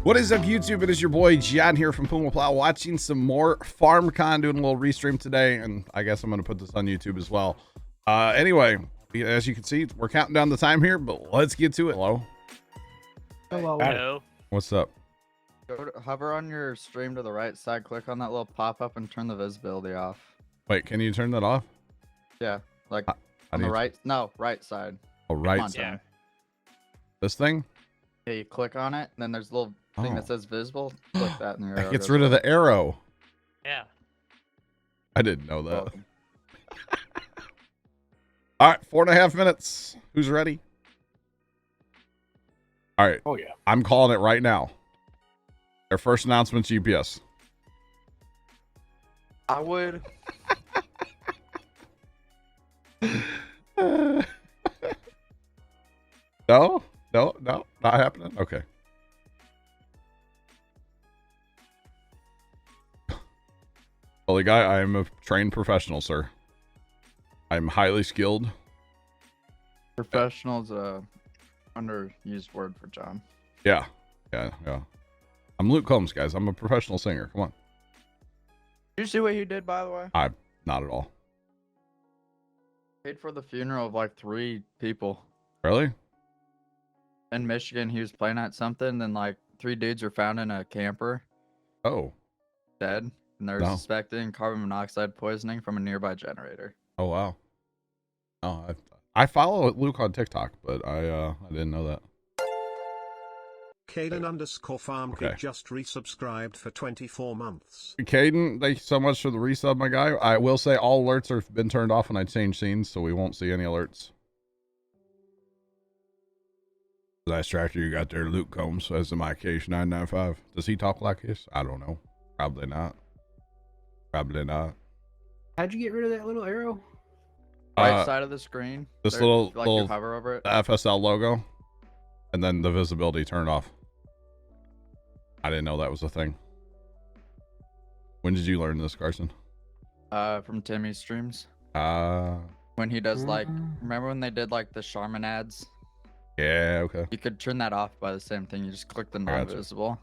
What is up, YouTube? It is your boy John here from Puma Plow, watching some more FarmCon, doing a little restream today, and I guess I'm going to put this on YouTube as well. Anyway, as you can see, we're counting down the time here, but let's get to it. Hello. Hello. What's up? Go to, hover on your stream to the right side, click on that little pop-up and turn the visibility off. Wait, can you turn that off? Yeah, like on the right, right side. Oh, right. On, Yeah. This thing? Yeah, you click on it, and then there's a little thing that says visible. Click that, and your arrow That gets goes rid of away. the arrow. Yeah. I didn't know that. Welcome. All right, 4.5 minutes. Who's ready? All right. Oh, yeah. I'm calling it right now. Their first announcement, GPS. I would. No, not happening. Okay. Holy guy, I am a trained professional, sir. I'm highly skilled. Professional's a underused word for John. Yeah. I'm Luke Combs, guys. I'm a professional singer. Come on. Did you see what he did, by the way? Not at all. Paid for the funeral of like 3 people Really? in Michigan. He was playing at something, then like 3 dudes were found in a camper Oh. dead, and they're No. suspecting carbon monoxide poisoning from a nearby generator. Oh wow. Oh, I follow Luke on TikTok, but I didn't know that. Caden_FarmKid just resubscribed for 24 months. Caden, thank you so much for the resub, my guy. I will say all alerts have been turned off when I change scenes, so we won't see any alerts. Nice tractor you got there, Luke Combs, as in my case 995. Does he talk like this? I don't know. Probably not. Probably not. How'd you get rid of that little arrow? Right side of the screen. This There, little like you hover over it. FSL logo, and then the visibility turned off. I didn't know that was a thing. When did you learn this, Carson? From Timmy's streams. When he does like, remember when they did like the Charmin ads? Yeah, okay. You could turn that off by the same thing. You just click the gotcha. non-visible.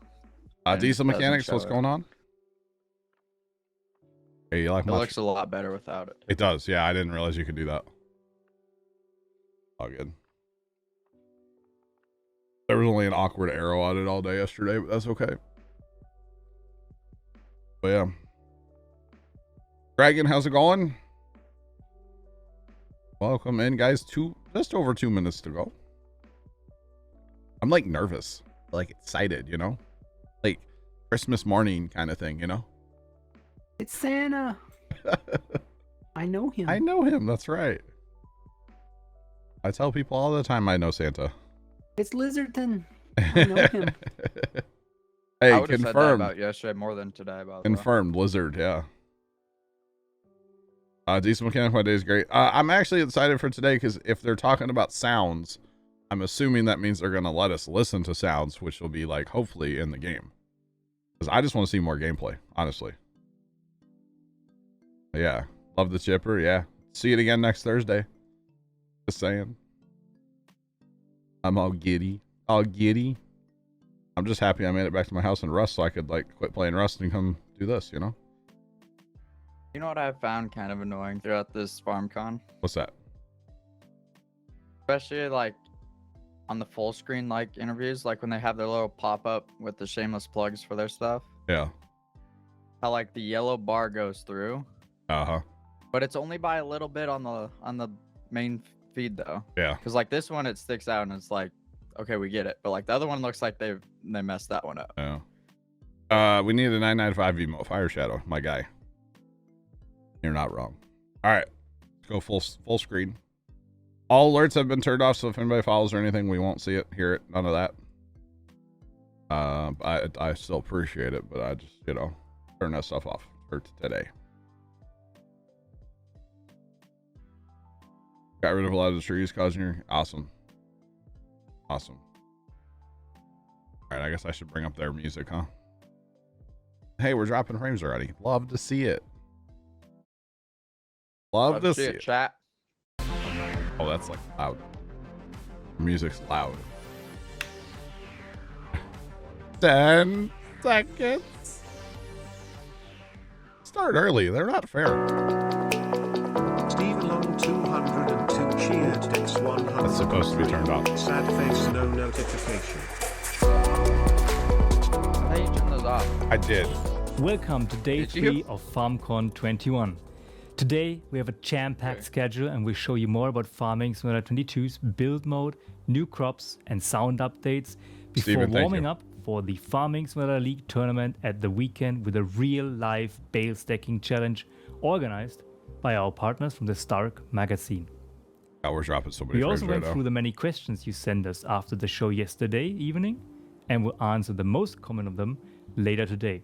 and it Diesel doesn't Mechanics, show what's it. going on? Hey, you like It much? looks a lot better without it. It does, yeah. I didn't realize you could do that. All good. There was only an awkward arrow on it all day yesterday, but that's okay. But yeah. Dragon, how's it going? Welcome in, guys. Just over 2 minutes to go. I'm like nervous, like excited, you know? Like Christmas morning kind of thing, you know? It's Santa. I know him. I know him, that's right. I tell people all the time I know Santa. It's Lizardton. I know him. Hey, I would have said that confirmed. about yesterday more than today. By the way. Confirmed, Lizard, yeah. Decent Mechanic, my day is great. I'm actually excited for today because if they're talking about sounds, I'm assuming that means they're going to let us listen to sounds, which will be like hopefully in the game. Because I just want to see more gameplay, honestly. Yeah, love the chipper. Yeah, see it again next Thursday. Just saying. I'm all giddy. I'm just happy I made it back to my house in Rust so I could like quit playing Rust and come do this, you know? You know what I found kind of annoying throughout this FarmCon? What's that? Especially like on the full screen like interviews, like when they have their little pop-up with the shameless plugs for their stuff. Yeah. How like the yellow bar goes through, Uh-huh. but it's only by a little bit on the main feed though. Yeah. Because like this one, it sticks out and it's like, okay, we get it. But like the other one looks like they messed that one up. Yeah. We need a 995 emote. Fire Shadow, my guy. You're not wrong. All right. Let's go full screen. All alerts have been turned off, so if anybody follows or anything, we won't see it, hear it, none of that. I still appreciate it, but I just, you know, turn that stuff off for today. Got rid of a lot of the trees causing your awesome. All right, I guess I should bring up their music, huh? Hey, we're dropping frames already. Love to see it. Love to see it. Chat. Oh, that's like loud. Music's loud. 10 seconds. Start early. They're not fair. Steve Long 202 cheered X100. That's supposed to be turned off. Sad face, no notification. How you turn those off? I did. Welcome to day Did 3 you? of FarmCon 21. Today we have a jam-packed schedule and we'll show you more about Farming Simulator 22's build mode, new crops and sound updates before Steven, thank warming you. up for the Farming Simulator League tournament at the weekend with a real live bale stacking challenge organized by our partners from the Stark magazine. Oh, we're dropping so many We frames also went right through now. the many questions you sent us after the show yesterday evening and will answer the most common of them later today.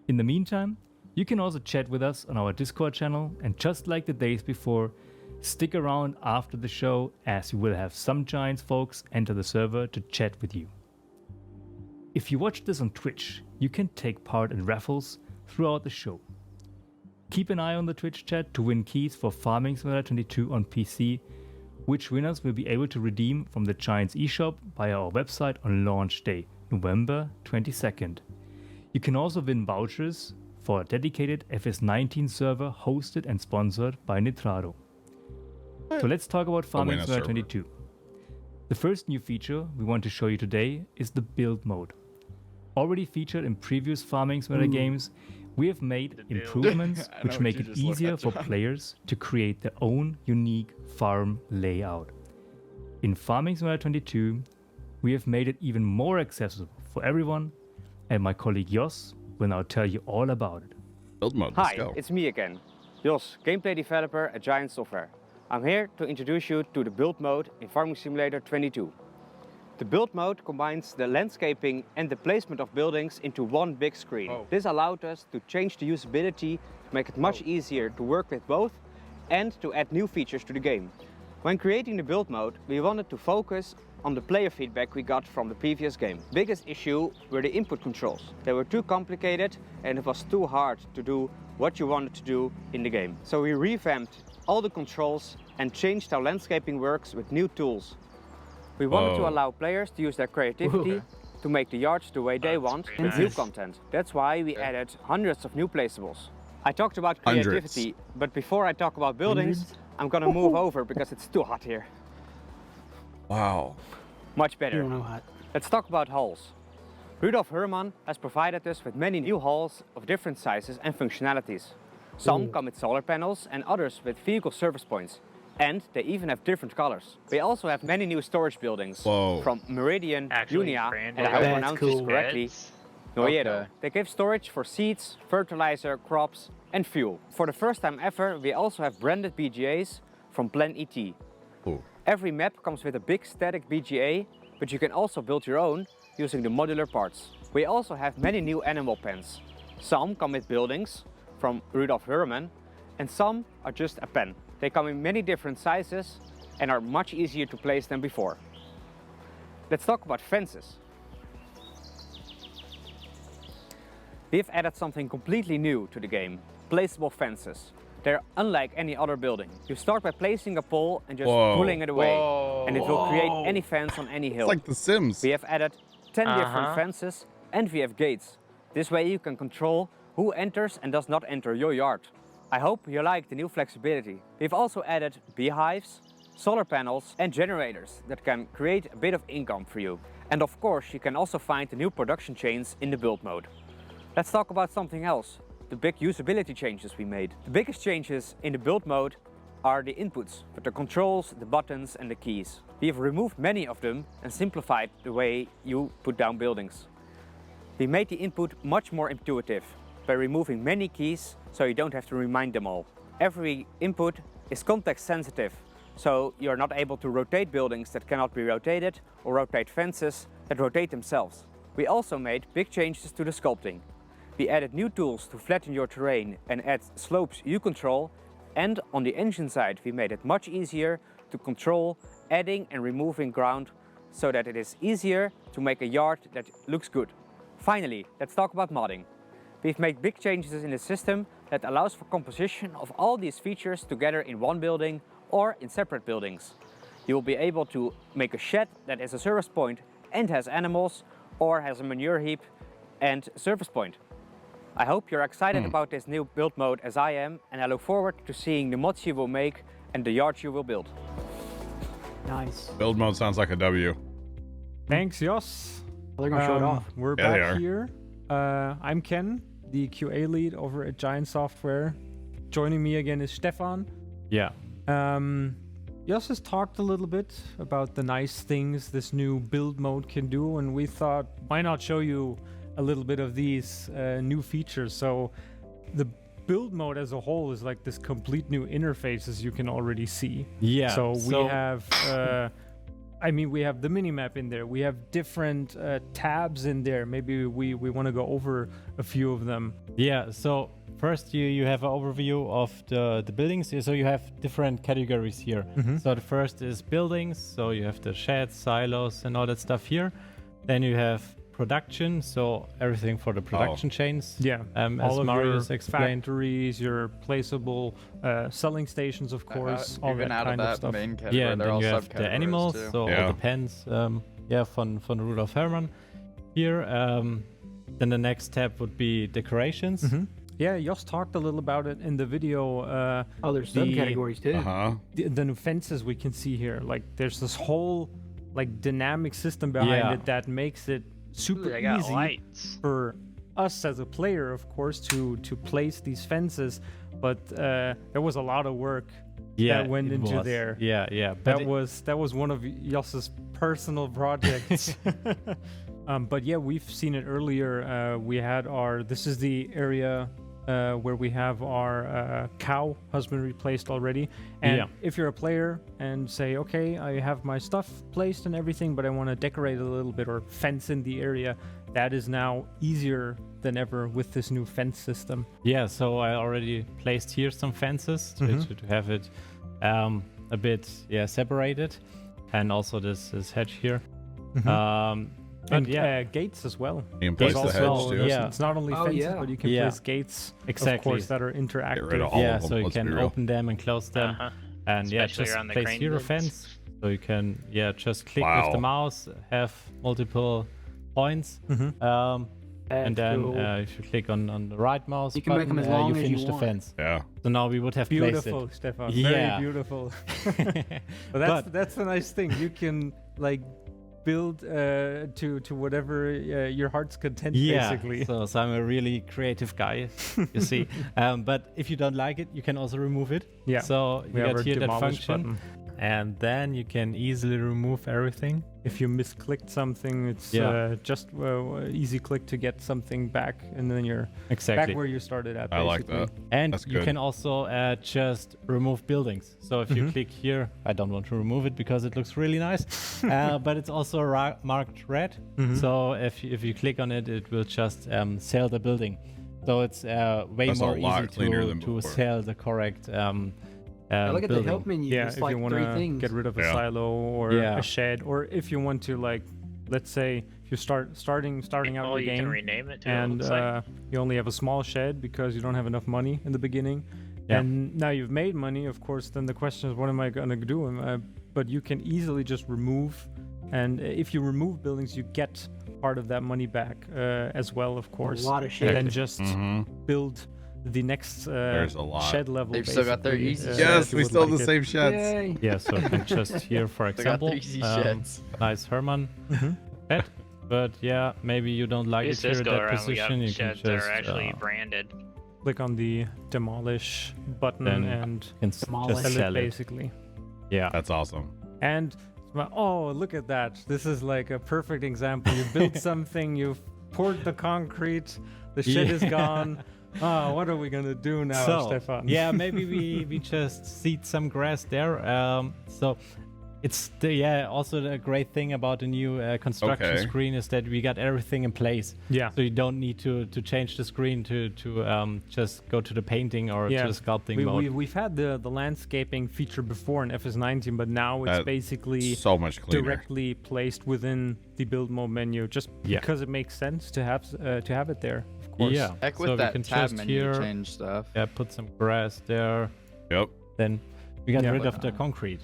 In the meantime, you can also chat with us on our Discord channel, and just like the days before, stick around after the show as we will have some Giants folks enter the server to chat with you. If you watch this on Twitch, you can take part in raffles throughout the show. Keep an eye on the Twitch chat to win keys for Farming Simulator 22 on PC, which winners will be able to redeem from the Giants eShop via our website on launch day, November 22nd. You can also win vouchers for a dedicated FS19 server hosted and sponsored by Nitrado. So let's talk about Farming winner Simulator server. 22. The first new feature we want to show you today is the build mode. Already featured in previous Farming Simulator games, we have made The build. improvements I know which what make you it just looked easier at, for John. players to create their own unique farm layout. In Farming Simulator 22, we have made it even more accessible for everyone, and my colleague Jos will now tell you all about it. Build mode. Let's Hi, go. it's me again, Jos, gameplay developer at Giant Software. I'm here to introduce you to the build mode in Farming Simulator 22. The build mode combines the landscaping and the placement of buildings into one big screen. Oh. This allowed us to change the usability, to make it much easier to work with both and to add new features to the game. When creating the build mode, we wanted to focus on the player feedback we got from the previous game. Biggest issue were the input controls. They were too complicated and it was too hard to do what you wanted to do in the game. So we revamped all the controls and changed how landscaping works with new tools. We wanted to Whoa. allow players to use their creativity to make the yards the way they That's want pretty with new nice. content. That's why we added hundreds of new placeables. I talked about Hundreds. creativity, but before I talk about buildings, Hundreds? I'm gonna move over because it's too hot here. Wow. Much You better. don't know how. Let's talk about hulls. Rudolf Herrmann has provided us with many new hulls of different sizes and functionalities. Some come with solar panels and others with vehicle service points. And they even have different colors. We also have many new storage buildings Whoa. from Meridian, Actually, Unia, brand and I new. hope I That's pronounced cool. this correctly, Beds. Noiedo. Okay. They give storage for seeds, fertilizer, crops, and fuel. For the first time ever, we also have branded BGAs from Plan ET. Cool. Every map comes with a big static BGA, but you can also build your own using the modular parts. We also have many new animal pens. Some come with buildings from Rudolf Herrmann, and some are just a pen. They come in many different sizes and are much easier to place than before. Let's talk about fences. We've added something completely new to the game, placeable fences. They're unlike any other building. You start by placing a pole and just Whoa. pulling it away, Whoa. and it will create any fence on any hill. It's like The Sims. We have added 10 different Uh-huh. fences and we have gates. This way you can control who enters and does not enter your yard. I hope you like the new flexibility. We've also added beehives, solar panels and generators that can create a bit of income for you. And of course you can also find the new production chains in the build mode. Let's talk about something else, the big usability changes we made. The biggest changes in the build mode are the inputs, with the controls, the buttons and the keys. We have removed many of them and simplified the way you put down buildings. We made the input much more intuitive by removing many keys so you don't have to remind them all. Every input is context sensitive, so you're not able to rotate buildings that cannot be rotated or rotate fences that rotate themselves. We also made big changes to the sculpting. We added new tools to flatten your terrain and add slopes you control, and on the engine side we made it much easier to control adding and removing ground so that it is easier to make a yard that looks good. Finally, let's talk about modding. We've made big changes in the system that allows for composition of all these features together in one building or in separate buildings. You will be able to make a shed that is a service point and has animals, or has a manure heap and service point. I hope you're excited about this new build mode as I am, and I look forward to seeing the mods you will make and the yards you will build. Nice. Build mode sounds like a W. Thanks, Jos. They're gonna show it off. We're Yeah, they back are. here. I'm Ken, the QA lead over at Giant Software. Joining me again is Stefan. Yeah. Jos has talked a little bit about the nice things this new build mode can do, and we thought, why not show you a little bit of these new features? So the build mode as a whole is like this complete new interface, as you can already see. Yeah. So we have, we have the minimap in there. We have different tabs in there. Maybe we want to go over a few of them. Yeah, so first you have an overview of the buildings. So you have different categories here. So the first is buildings. So you have the sheds, silos, and all that stuff here. Then you have production, so everything for the production chains. Yeah, as all of Marius your explained. factories, your placeable selling stations, of course, all even that out kind of of that stuff. main category, Yeah, and they're then all you have the subcategories animals, too. so Yeah. all the pens, from the Rudolf Herrmann here. Then the next step would be decorations. Yeah, Jos talked a little about it in the video. Oh, there's the- subcategories too. Uh-huh. The new fences we can see here, like there's this whole like dynamic system behind Yeah. it that makes it super Ooh, they got easy lights. for us as a player, of course, to place these fences. But there was a lot of work that went it into was. there. Yeah. That was one of Jos's personal projects. But yeah, we've seen it earlier. We had this is the area where we have our cow husbandry placed already. And Yeah. if you're a player and say, okay, I have my stuff placed and everything, but I want to decorate a little bit or fence in the area, that is now easier than ever with this new fence system. Yeah, so I already placed here some fences to have it a bit separated, and also this hedge here. And yeah, gates as well. You can There's place the also, hedge too. yeah. it's not only Oh, fences, yeah. but you can Yeah. place gates, of Exactly. course, that are interactive. rid of all yeah, of them, so you let's be can real. open them and close them, Uh-huh. and Especially just around the place crane here a bins. fence, so you can just click with Wow. the mouse, have multiple points, and then if you click on the right mouse You can make button, them as long you as you finish the want. fence. Yeah. So now we would have placed Beautiful, it. Stefan. Yeah. Very beautiful. But that's the nice thing. You can like build to whatever your heart's content, basically. So I'm a really creative guy, you see. But if you don't like it, you can also remove it. Yeah. So We you have got our here that demolish function, button. and then you can easily remove everything. If you misclicked something, it's Yeah. just easy click to get something back, and then you're Exactly. back where you started at. I like basically. that. And That's you good. can also just remove buildings. So if you click here, I don't want to remove it because it looks really nice, but it's also marked red. So if you click on it, it will just sell the building. So it's way That's a more lot easy cleaner than to before. sell the correct Look at the building. help menu. Yeah, it's if like you want 3 to things. get rid of a Yeah. silo or Yeah. a shed, or if you want to, like, let's say if you starting out Oh, the you game can rename it too. it and looks like. you only have a small shed because you don't have enough money in the beginning, Yeah. and now you've made money, of course. Then the question is, what am I gonna do? But you can easily just remove, and if you remove buildings, you get part of that money back as well, of course. A lot of And shit. then just Mhm. build the next There's a lot. shed level. They've still got their basically, easy if Yes, you we would still have like the it. same sheds. Yay. Yeah, so you can just here, for They got example, their easy sheds. nice Herman bed. But yeah, maybe you don't like We it just here at go that around. We got position. You can sheds that just are actually branded. Click on the demolish button Then and Demolish. just sell sell it it. basically. Yeah. That's awesome. And oh, look at that! This is like a perfect example. You built something, you've poured the concrete, the shit is Yeah. gone. Oh, what are we gonna do now, So Stefan? yeah, maybe we just seed some grass there. So it's also the great thing about the new construction Okay. screen is that we got everything in place. Yeah. So you don't need to change the screen to just go to the painting or Yeah. to the sculpting mode. We've had the landscaping feature before in FS19, but now it's That- basically So much cleaner. directly placed within the build mode menu, just Yeah. because it makes sense to have it there. Of course. Yeah. Heck So with we that can tab just menu here, change stuff. put some grass there. Yep. Then we got Yeah. rid of the concrete.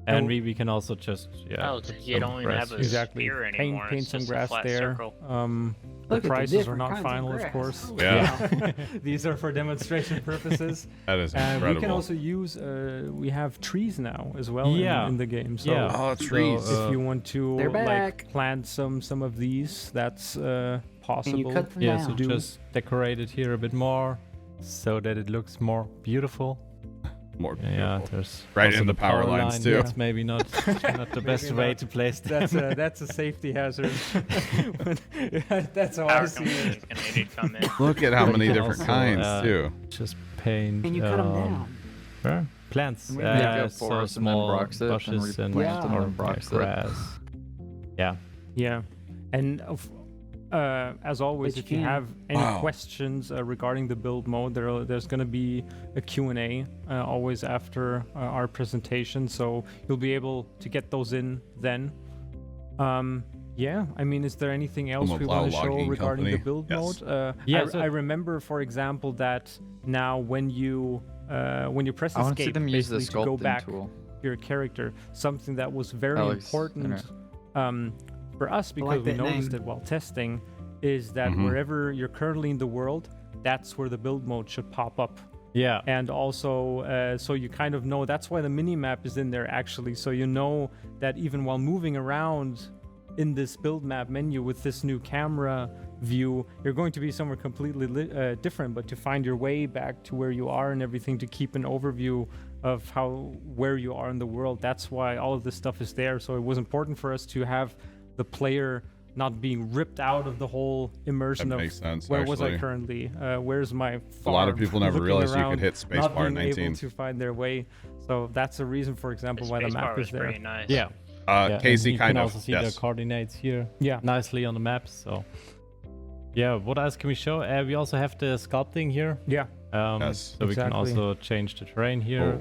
And No. we can also just Oh, put you some don't even grass have a here. Exactly. spear Paint anymore. paint It's some just a grass flat there. circle. The Look at the prices are different not kinds of final, of grass. course. Oh, Yeah. These are for demonstration purposes. That is And incredible. we can also use. We have trees now as well Yeah. in the game. So Yeah. Oh, trees. if you want to They're like back. plant some of these, that's possible. Can you cut them Yeah, down? so just decorate it here a bit more so that it looks more beautiful. More Yeah, beautiful. there's Right also in the power lines, line. too. That's maybe not the best Maybe way not. to place them. That's a safety hazard. That's how I Power see company it. is gonna need to come in. Look at how But many you can different also, kinds, too. Just paint. Can you cut them down? Where? Plants. We make a So forest and then small box it and bushes and, replant it and or then box it. grass. Yeah. Yeah, and as always, But if you you can- have any Wow. questions regarding the build mode, there's going to be a Q&A always after our presentation, so you'll be able to get those in then. Yeah, I mean, is there anything else Puma we Plow want to show logging regarding the company. build Yes. mode? Yeah, I remember, for example, that now when you press I want to see escape, them use the basically to go sculpting back tool. your character, something that was very Alex, important for us I because like we that noticed name. it while testing, is that Mhm. wherever you're currently in the world, that's where the build mode should pop up. Yeah. And also, so you kind of know, that's why the mini map is in there actually, so you know that even while moving around in this build map menu with this new camera view, you're going to be somewhere completely different, but to find your way back to where you are and everything, to keep an overview of where you are in the world, that's why all of this stuff is there. So it was important for us to have the player not being ripped out of the whole immersion That of makes sense, where was I actually. currently, where's my farm, A lot of people never looking realized you around, could hit not spacebar being 19. able to find their way. So that's the reason, for example, The why the spacebar map was is there. pretty nice. Yeah. Yeah, Casey and you kind can of, also see yes. the coordinates here Yeah. nicely on the maps. So, yeah, what else can we show? We also have the sculpting here. Yeah. Yes. So we can Exactly. also change the terrain here.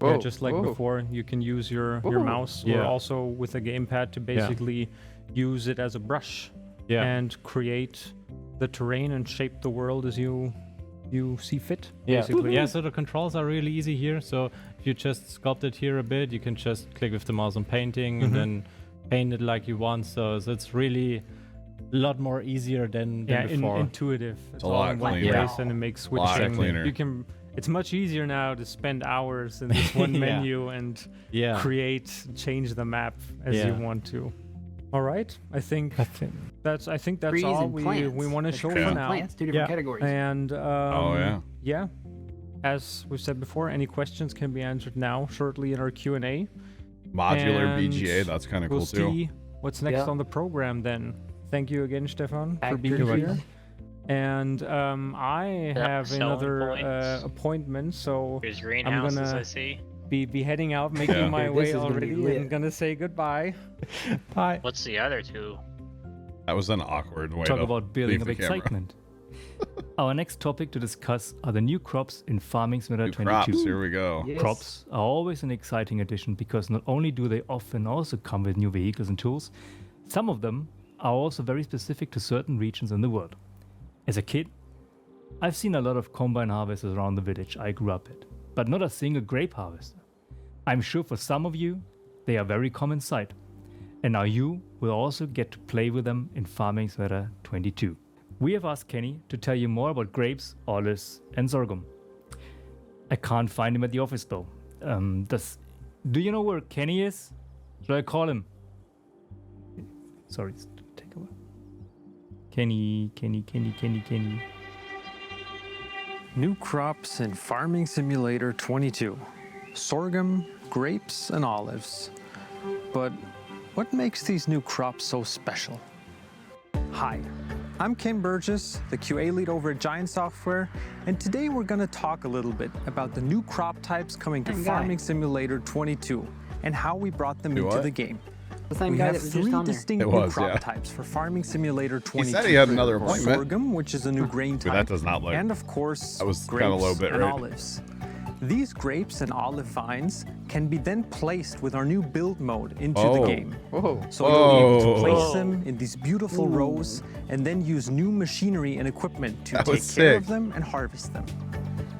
Yeah, just like whoa. before, you can use your Whoa. mouse or Yeah. also with a gamepad to basically use it as a brush Yeah. and create the terrain and shape the world as you see fit. Yeah. Basically. Yeah, so the controls are really easy here. So if you just sculpt it here a bit, you can just click with the mouse on painting and then paint it like you want. So it's really a lot more easier than before. Intuitive. It's a lot in one cleaner. place and it makes A lot switching. cleaner. You can. It's much easier now to spend hours in this one Yeah. menu and Yeah. change the map as you Yeah. want to. All right, I think that's Trees all and we plants. want to There's show trees for and now. Plants, two different Yeah. categories. And Oh, yeah. yeah. As we've said before, any questions can be answered now shortly in our Q&A. Modular And BGA, that's kind of We'll cool too. see what's next Yeah. on the program then. Thank you again, Stefan, for being Factory here. trees. And I have selling another points. appointment, so There's greenhouses, gonna- I see. be heading out, making Yeah. my Dude, way this is gonna be already, lit. and gonna say goodbye. Bye. What's the other two? That was an awkward way Talk to about building leave up the camera. excitement. Our next topic to discuss are the new crops in Farming Simulator New 22. crops, here we go. Yes. Crops are always an exciting addition because not only do they often also come with new vehicles and tools, some of them are also very specific to certain regions in the world. As a kid, I've seen a lot of combine harvesters around the village I grew up at, but not a single grape harvester. I'm sure for some of you, they are very common sight. And now you will also get to play with them in Farming Simulator 22. We have asked Kenny to tell you more about grapes, olives, and sorghum. I can't find him at the office though. Do you know where Kenny is? Should I call him? Sorry, take over. Kenny. New crops in Farming Simulator 22. Sorghum, grapes, and olives. But what makes these new crops so special? Hi, I'm Kim Burgess, the QA lead over at Giant Software, and today we're going to talk a little bit about the new crop types coming to Same guy. Farming Simulator 22 and how we brought them Do into what? the game. The same We guy have that was just three on there. distinct It new was, crop yeah. types for Farming Simulator 22. He said he had another appointment. Sorghum, which is a new grain Dude, type. that does not look. And of course, That was grapes kinda low bit and rate. olives. These grapes and olive vines can be then placed with our new build mode into the Oh. game. Whoa. So you'll be able to Whoa. place them in these beautiful rows and then use new machinery and equipment to That take was care sick. of them and harvest them.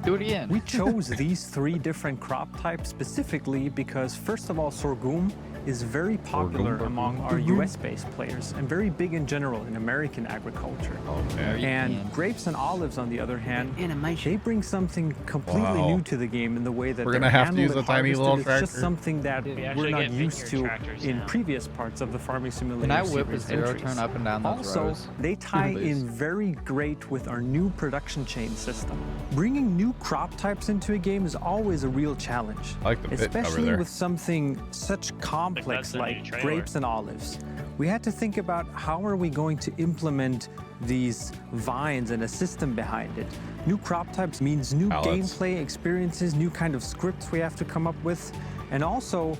Do it again. We chose these 3 different crop types specifically because, first of all, sorghum is very popular among our US-based players and very big in general in American agriculture. And grapes and olives, on the other hand, they bring something completely new to the game in the way that we're they're gonna have to use handled a and tiny little harvested. It's tractor. just something that we're not used to in previous parts of the Farming Simulator Can I whip a series zero entries. turn up and down those Also, rows? they tie Please. in very great with our new production chain system. Bringing new crop types into a game is always a real challenge, I like the bit over especially there. with something such complex like grapes and olives. We had to think about how are we going to implement these vines and a system behind it. New crop types means new gameplay experiences, new kind of scripts we have to come up with, and also,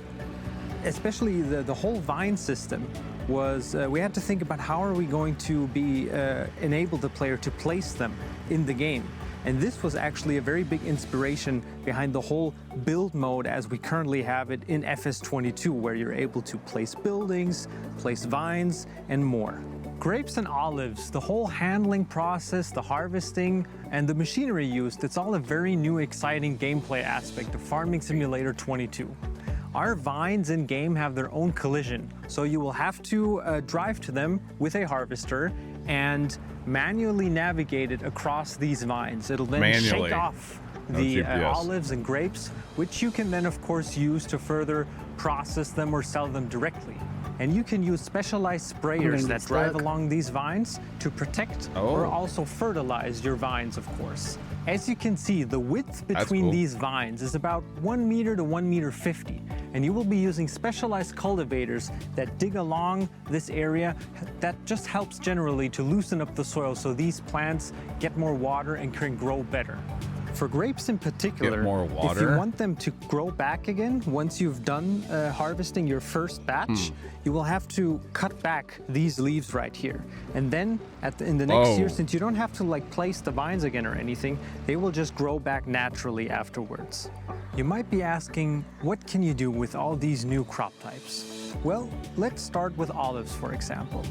especially the whole vine system was we had to think about how are we going to be enable the player to place them in the game. And this was actually a very big inspiration behind the whole build mode as we currently have it in FS22, where you're able to place buildings, place vines, and more. Grapes and olives, the whole handling process, the harvesting, and the machinery used, it's all a very new, exciting gameplay aspect of Farming Simulator 22. Our vines in-game have their own collision, so you will have to drive to them with a harvester and manually navigate it across these vines. It'll then shake off the olives and grapes, which you can then of course use to further process them or sell them directly. And you can use specialized sprayers that drive along these vines to protect or also fertilize your vines, of course. As you can see, the width between these vines is about 1 meter to 1.50 meters, and you will be using specialized cultivators that dig along this area. That just helps generally to loosen up the soil so these plants get more water and can grow better. For grapes in particular, if you want them to grow back again, once you've done harvesting your first batch, you will have to cut back these leaves right here. And then in the next year, since you don't have to like place the vines again or anything, they will just grow back naturally afterwards. You might be asking, what can you do with all these new crop types? Well, let's start with olives, for example.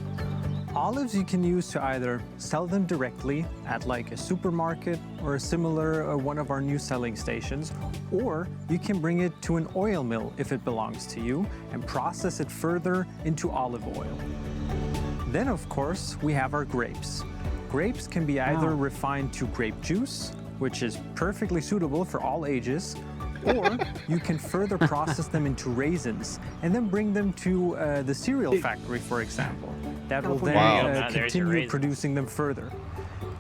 Olives you can use to either sell them directly at like a supermarket or a similar one of our new selling stations, or you can bring it to an oil mill if it belongs to you and process it further into olive oil. Then of course we have our grapes. Grapes can be either refined to grape juice, which is perfectly suitable for all ages, or you can further process them into raisins and then bring them to the cereal factory, for example. That will then continue producing them further.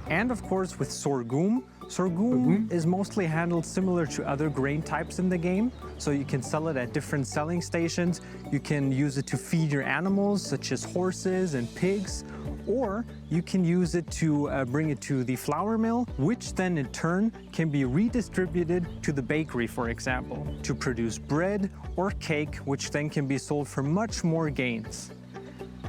And of course with sorghum, sorghum is mostly handled similar to other grain types in the game. So you can sell it at different selling stations. You can use it to feed your animals, such as horses and pigs, or you can use it to bring it to the flour mill, which then in turn can be redistributed to the bakery, for example, to produce bread or cake, which then can be sold for much more gains.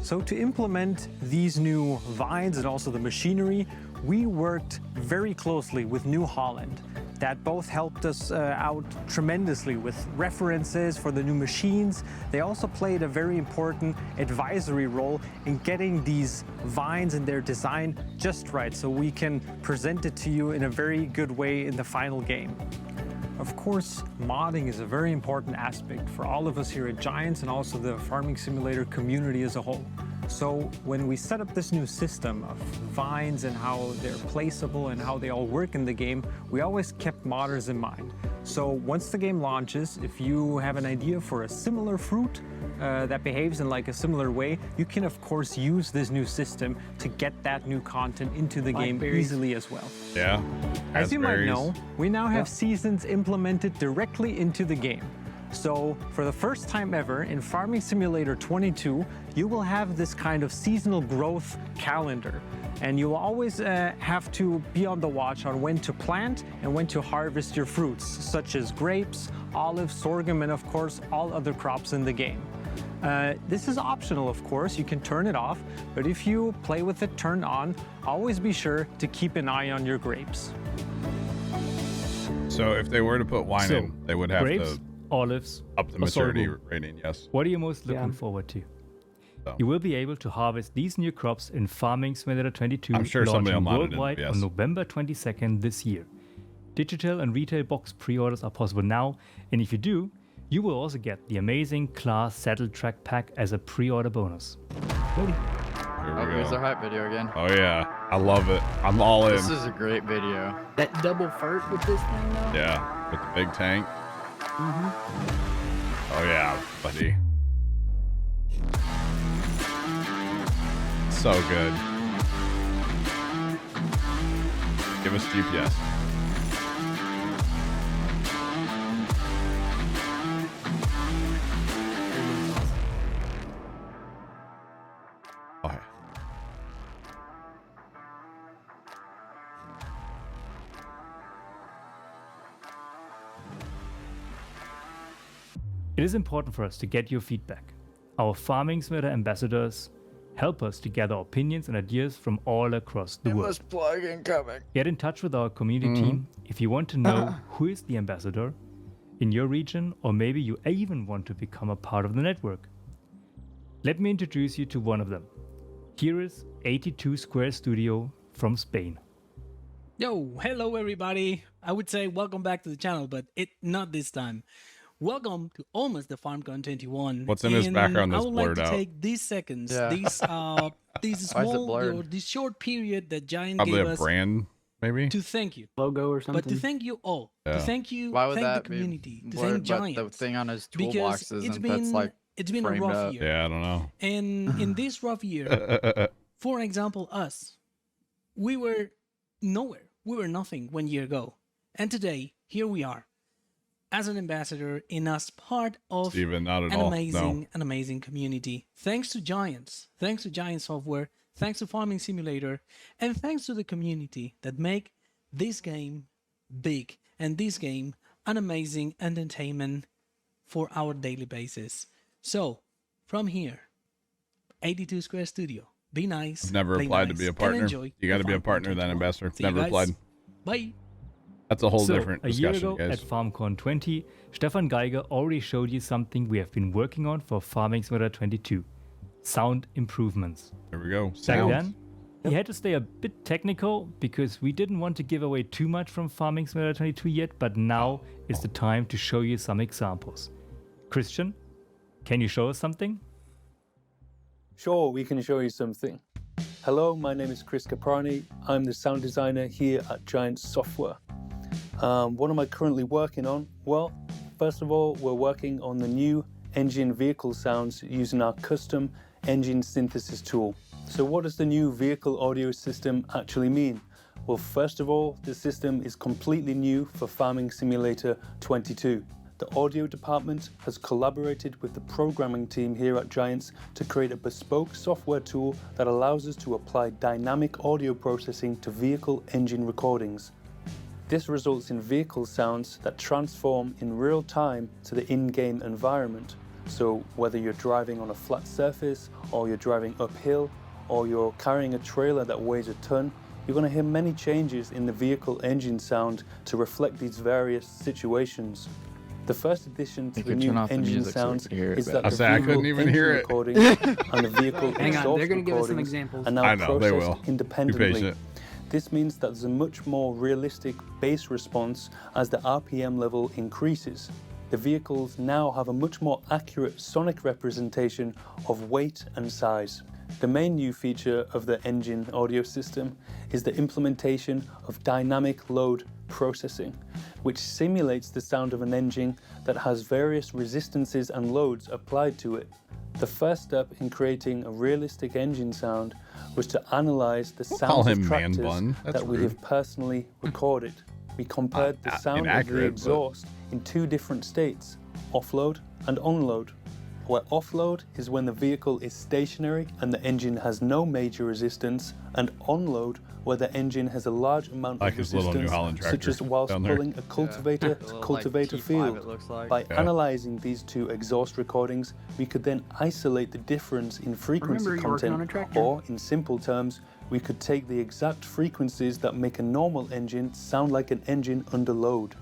So to implement these new vines and also the machinery, we worked very closely with New Holland. That both helped us out tremendously with references for the new machines. They also played a very important advisory role in getting these vines and their design just right, so we can present it to you in a very good way in the final game. Of course, modding is a very important aspect for all of us here at Giants and also the Farming Simulator community as a whole. So when we set up this new system of vines and how they're placeable and how they all work in the game, we always kept modders in mind. So once the game launches, if you have an idea for a similar fruit that behaves in like a similar way, you can of course use this new system to get that new content into the game easily as well. Yeah. As you might know, we now have seasons implemented directly into the game. So for the first time ever in Farming Simulator 22, you will have this kind of seasonal growth calendar. And you will always have to be on the watch on when to plant and when to harvest your fruits, such as grapes, olives, sorghum, and of course, all other crops in the game. This is optional, of course, you can turn it off, but if you play with it turned on, always be sure to keep an eye on your grapes. So if they were to put wine in, they would have grapes, to olives, up the maturity rating, yes. What are you most looking forward to? So. You will be able to harvest these new crops in Farming Simulator 22, I'm sure launching somebody will mod it in, worldwide on November 22nd this year. Digital and retail box pre-orders are possible now, and if you do, you will also get the amazing Class Saddle Track Pack as a pre-order bonus. Here we Here's go. our hype video again. Oh yeah, I love it. I'm all in. This is a great video. That double furt with this thing though. Yeah, with the big tank. Mm-hmm. Oh yeah, buddy. So good. Give us GPS. Oh, yeah. It is important for us to get your feedback. Our Farming Simulator ambassadors help us to gather opinions and ideas from all across the world. Plug incoming. Get in touch with our community team if you want to know who is the ambassador in your region, or maybe you even want to become a part of the network. Let me introduce you to one of them. Here is 82 Square Studio from Spain. Yo, hello everybody. I would say welcome back to the channel, but not this time. Welcome to almost the FarmCon 21. What's in his background that's I would blurred like to out? take these seconds, these Why is it small, blurred? this short period that Giant Probably gave a us brand, maybe. to thank you. Logo or something. But to thank you all, Yeah. to thank you, Why would thank that the community, be to blurred, thank but Giants. the thing on his Because toolbox isn't that's like it's been a framed rough up. year. Yeah, I don't know. And in this rough year, for example, us, we were nowhere. We were nothing 1 year ago. And today, here we are, as an ambassador and as part of Steven, not at an all. amazing community. Thanks to Giants, thanks to Giant Software, thanks to Farming Simulator, and thanks to the community that make this game big and this game an amazing entertainment for our daily basis. So, from here, 82 Square Studio, be nice. Never play applied to nice, be a and partner. enjoy You got to the be a FarmCon partner, then 21. ambassador. See you Never guys. applied. Bye. That's a whole So, different a year discussion, ago guys. at FarmCon 20, Stefan Geiger already showed you something we have been working on for Farming Simulator 22. Sound improvements. Here we go. Back Sound. then, he had to stay a bit technical because we didn't want to give away too much from Farming Simulator 22 yet, but now is the time to show you some examples. Christian, can you show us something? Sure, we can show you something. Hello, my name is Chris Caprani. I'm the sound designer here at Giant Software. What am I currently working on? Well, first of all, we're working on the new engine vehicle sounds using our custom engine synthesis tool. So what does the new vehicle audio system actually mean? Well, first of all, the system is completely new for Farming Simulator 22. The audio department has collaborated with the programming team here at Giants to create a bespoke software tool that allows us to apply dynamic audio processing to vehicle engine recordings. This results in vehicle sounds that transform in real time to the in-game environment. So whether you're driving on a flat surface, or you're driving uphill, or you're carrying a trailer that weighs a ton, you're going to hear many changes in the vehicle engine sound to reflect these various situations. The first addition to the new engine sounds is that the vehicle engine recording and the vehicle Hang on, they're going to give us some examples. are now processed independently. This means that there's a much more realistic bass response as the RPM level increases. The vehicles now have a much more accurate sonic representation of weight and size. The main new feature of the engine audio system is the implementation of dynamic load processing, which simulates the sound of an engine that has various resistances and loads applied to it. The first step in creating a realistic engine sound was to analyze the sounds of tractors that we have personally recorded. We compared the sound of the exhaust in two different states, offload and onload. Where offload is when the vehicle is stationary and the engine has no major resistance, and onload where the engine has a large amount of resistance, such as whilst pulling a cultivator to cultivate a field. By analyzing these two exhaust recordings, we could then isolate the difference in frequency content, or in simple terms, we could take the exact frequencies that make a normal engine sound like an engine under load.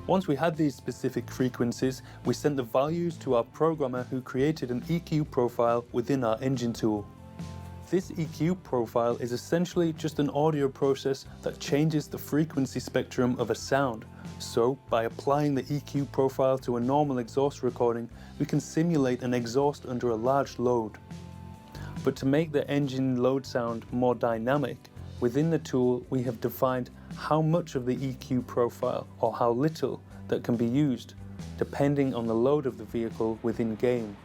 Once we had these specific frequencies, we sent the values to our programmer who created an EQ profile within our engine tool. This EQ profile is essentially just an audio process that changes the frequency spectrum of a sound. So, by applying the EQ profile to a normal exhaust recording, we can simulate an exhaust under a large load. But to make the engine load sound more dynamic, within the tool we have defined how much of the EQ profile or how little that can be used, depending on the load of the vehicle within game.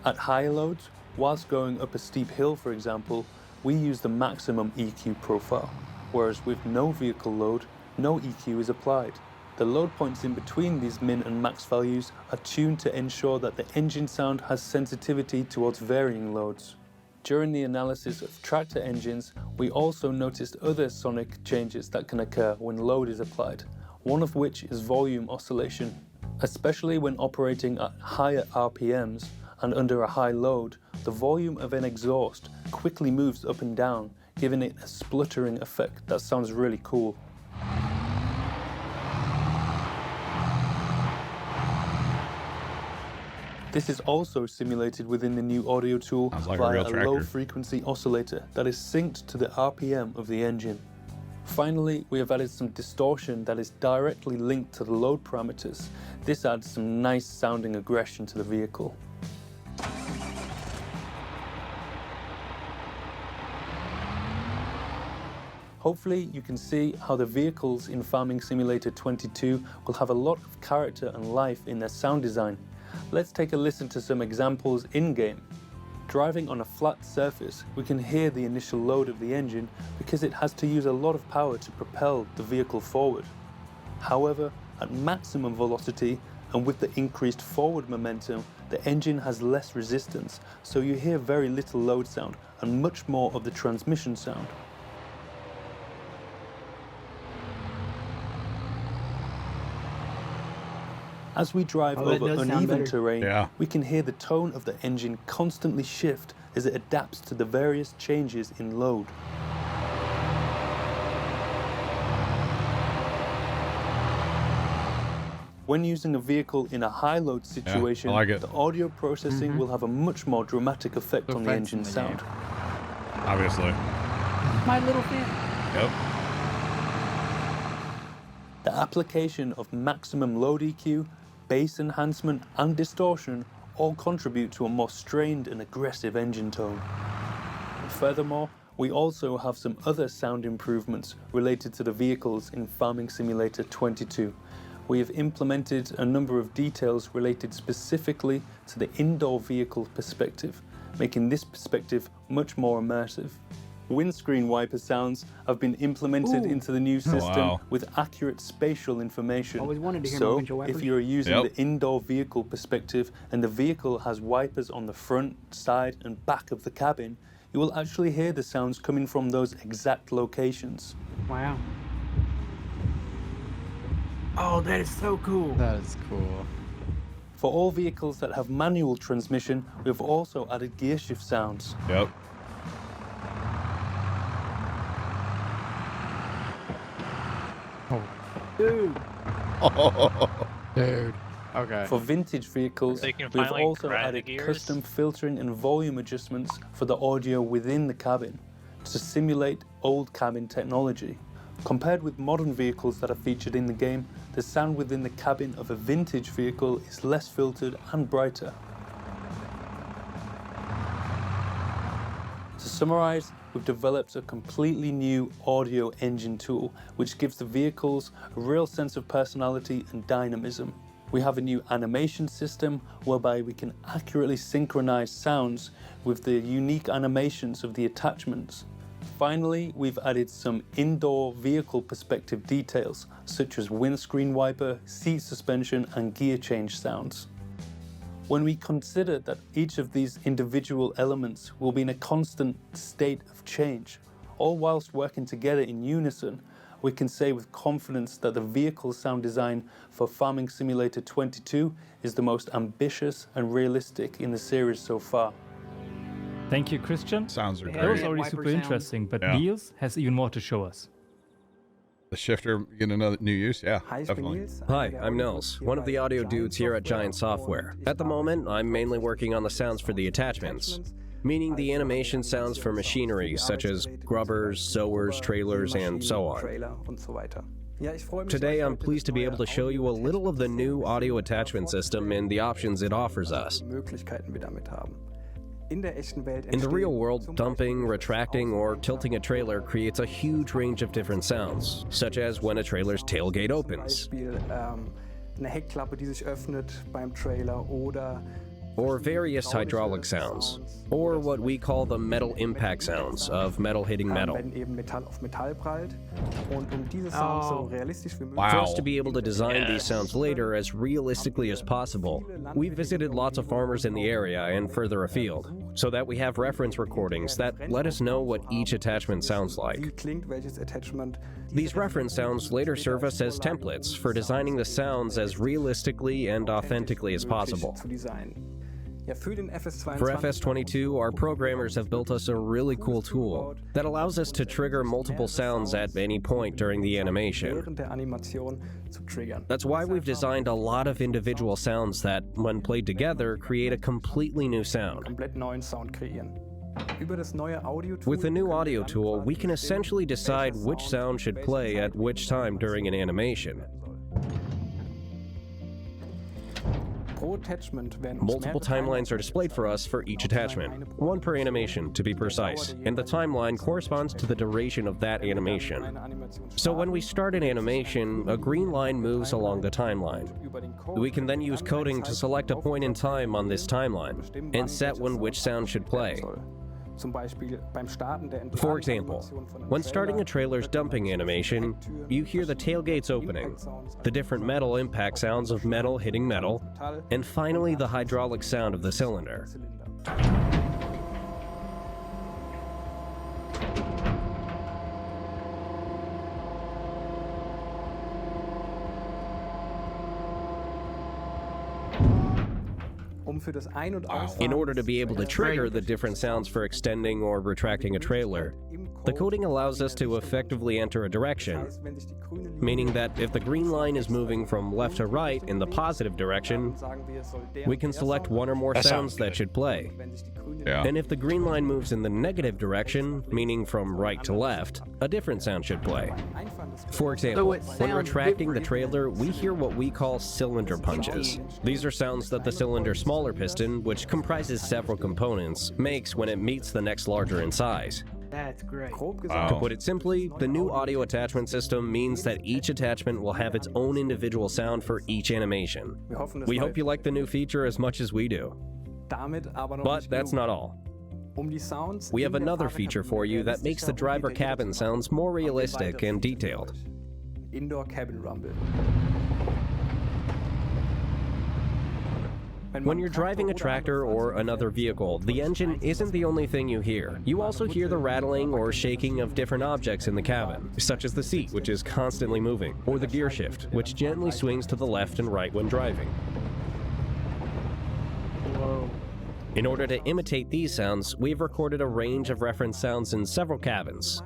At higher loads, whilst going up a steep hill for example, we use the maximum EQ profile, whereas with no vehicle load, no EQ is applied. The load points in between these min and max values are tuned to ensure that the engine sound has sensitivity towards varying loads. During the analysis of tractor engines, we also noticed other sonic changes that can occur when load is applied, one of which is volume oscillation. Especially when operating at higher RPMs and under a high load, the volume of an exhaust quickly moves up and down, giving it a spluttering effect that sounds really cool. This is also simulated within the new audio tool via a low-frequency oscillator that is synced to the RPM of the engine. Finally, we have added some distortion that is directly linked to the load parameters. This adds some nice sounding aggression to the vehicle. Hopefully you can see how the vehicles in Farming Simulator 22 will have a lot of character and life in their sound design. Let's take a listen to some examples in-game. Driving on a flat surface, we can hear the initial load of the engine because it has to use a lot of power to propel the vehicle forward. However, at maximum velocity and with the increased forward momentum, the engine has less resistance, so you hear very little load sound and much more of the transmission sound. As we drive over uneven terrain, we can hear the tone of the engine constantly shift as it adapts to the various changes in load. When using a vehicle in a high load situation, the audio processing will have a much more dramatic effect on the engine sound. Obviously. My little fan. Yep. The application of maximum load EQ, bass enhancement and distortion all contribute to a more strained and aggressive engine tone. Furthermore, we also have some other sound improvements related to the vehicles in Farming Simulator 22. We have implemented a number of details related specifically to the indoor vehicle perspective, making this perspective much more immersive. Windscreen wiper sounds have been implemented into the new system with accurate spatial information. Always wanted to hear so, windshield wipers. if you're using the indoor vehicle perspective and the vehicle has wipers on the front, side and back of the cabin, you will actually hear the sounds coming from those exact locations. Wow. Oh, that is so cool. That is cool. For all vehicles that have manual transmission, we've also added gear shift sounds. Yep. Dude. Dude. Okay. For vintage vehicles, So you can we've finally also grind the added gears? custom filtering and volume adjustments for the audio within the cabin to simulate old cabin technology. Compared with modern vehicles that are featured in the game, the sound within the cabin of a vintage vehicle is less filtered and brighter. To summarize, we've developed a completely new audio engine tool which gives the vehicles a real sense of personality and dynamism. We have a new animation system whereby we can accurately synchronize sounds with the unique animations of the attachments. Finally, we've added some indoor vehicle perspective details such as windscreen wiper, seat suspension and gear change sounds. When we consider that each of these individual elements will be in a constant state of change, all whilst working together in unison, we can say with confidence that the vehicle sound design for Farming Simulator 22 is the most ambitious and realistic in the series so far. Thank you, Christian. Sounds are That was great. already Wiper super sound. interesting, but Yeah. Niels has even more to show us. The shifter getting another new use, yeah, definitely. Hi, I'm Nels, one of the audio dudes here at Giant Software. At the moment, I'm mainly working on the sounds for the attachments. meaning the animation sounds for machinery such as grubbers, sowers, trailers, and so on. Today, I'm pleased to be able to show you a little of the new audio attachment system and the options it offers us. In the real world, dumping, retracting, or tilting a trailer creates a huge range of different sounds, such as when a trailer's tailgate opens, or various hydraulic sounds, or what we call the metal impact sounds of metal hitting metal. For us to be able to design these sounds later as realistically as possible, we visited lots of farmers in the area and further afield, so that we have reference recordings that let us know what each attachment sounds like. These reference sounds later serve us as templates for designing the sounds as realistically and authentically as possible. For FS22, our programmers have built us a really cool tool that allows us to trigger multiple sounds at any point during the animation. That's why we've designed a lot of individual sounds that, when played together, create a completely new sound. With the new audio tool, we can essentially decide which sound should play at which time during an animation. Multiple timelines are displayed for us for each attachment, one per animation to be precise, and the timeline corresponds to the duration of that animation. So when we start an animation, a green line moves along the timeline. We can then use coding to select a point in time on this timeline, and set when which sound should play. For example, when starting a trailer's dumping animation, you hear the tailgates opening, the different metal impact sounds of metal hitting metal, and finally the hydraulic sound of the cylinder. In order to be able to trigger the different sounds for extending or retracting a trailer, the coding allows us to effectively enter a direction, meaning that if the green line is moving from left to right in the positive direction, we can select one or more sounds that should play. And if the green line moves in the negative direction, meaning from right to left, a different sound should play. For example, when retracting the trailer, we hear what we call cylinder punches. These are sounds that the cylinder's smaller piston, which comprises several components, makes when it meets the next larger in size. That's great. Wow. To put it simply, the new audio attachment system means that each attachment will have its own individual sound for each animation. We hope you like the new feature as much as we do. But that's not all. We have another feature for you that makes the driver cabin sounds more realistic and detailed. Indoor cabin rumble. When you're driving a tractor or another vehicle, the engine isn't the only thing you hear. You also hear the rattling or shaking of different objects in the cabin, such as the seat, which is constantly moving, or the gear shift, which gently swings to the left and right when driving. In order to imitate these sounds, we've recorded a range of reference sounds in several cabins,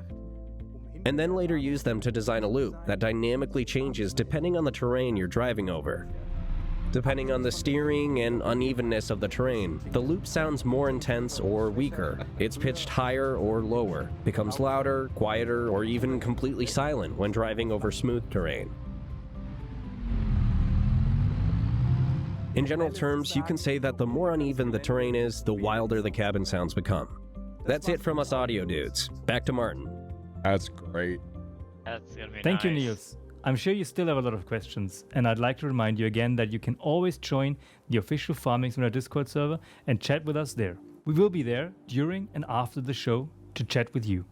and then later used them to design a loop that dynamically changes depending on the terrain you're driving over. Depending on the steering and unevenness of the terrain, the loop sounds more intense or weaker. It's pitched higher or lower, becomes louder, quieter, or even completely silent when driving over smooth terrain. In general terms, you can say that the more uneven the terrain is, the wilder the cabin sounds become. That's it from us audio dudes. Back to Martin. That's great. That's gonna be Thank you, nice. Niels. I'm sure you still have a lot of questions, and I'd like to remind you again that you can always join the official Farming Simulator Discord server and chat with us there. We will be there during and after the show to chat with you.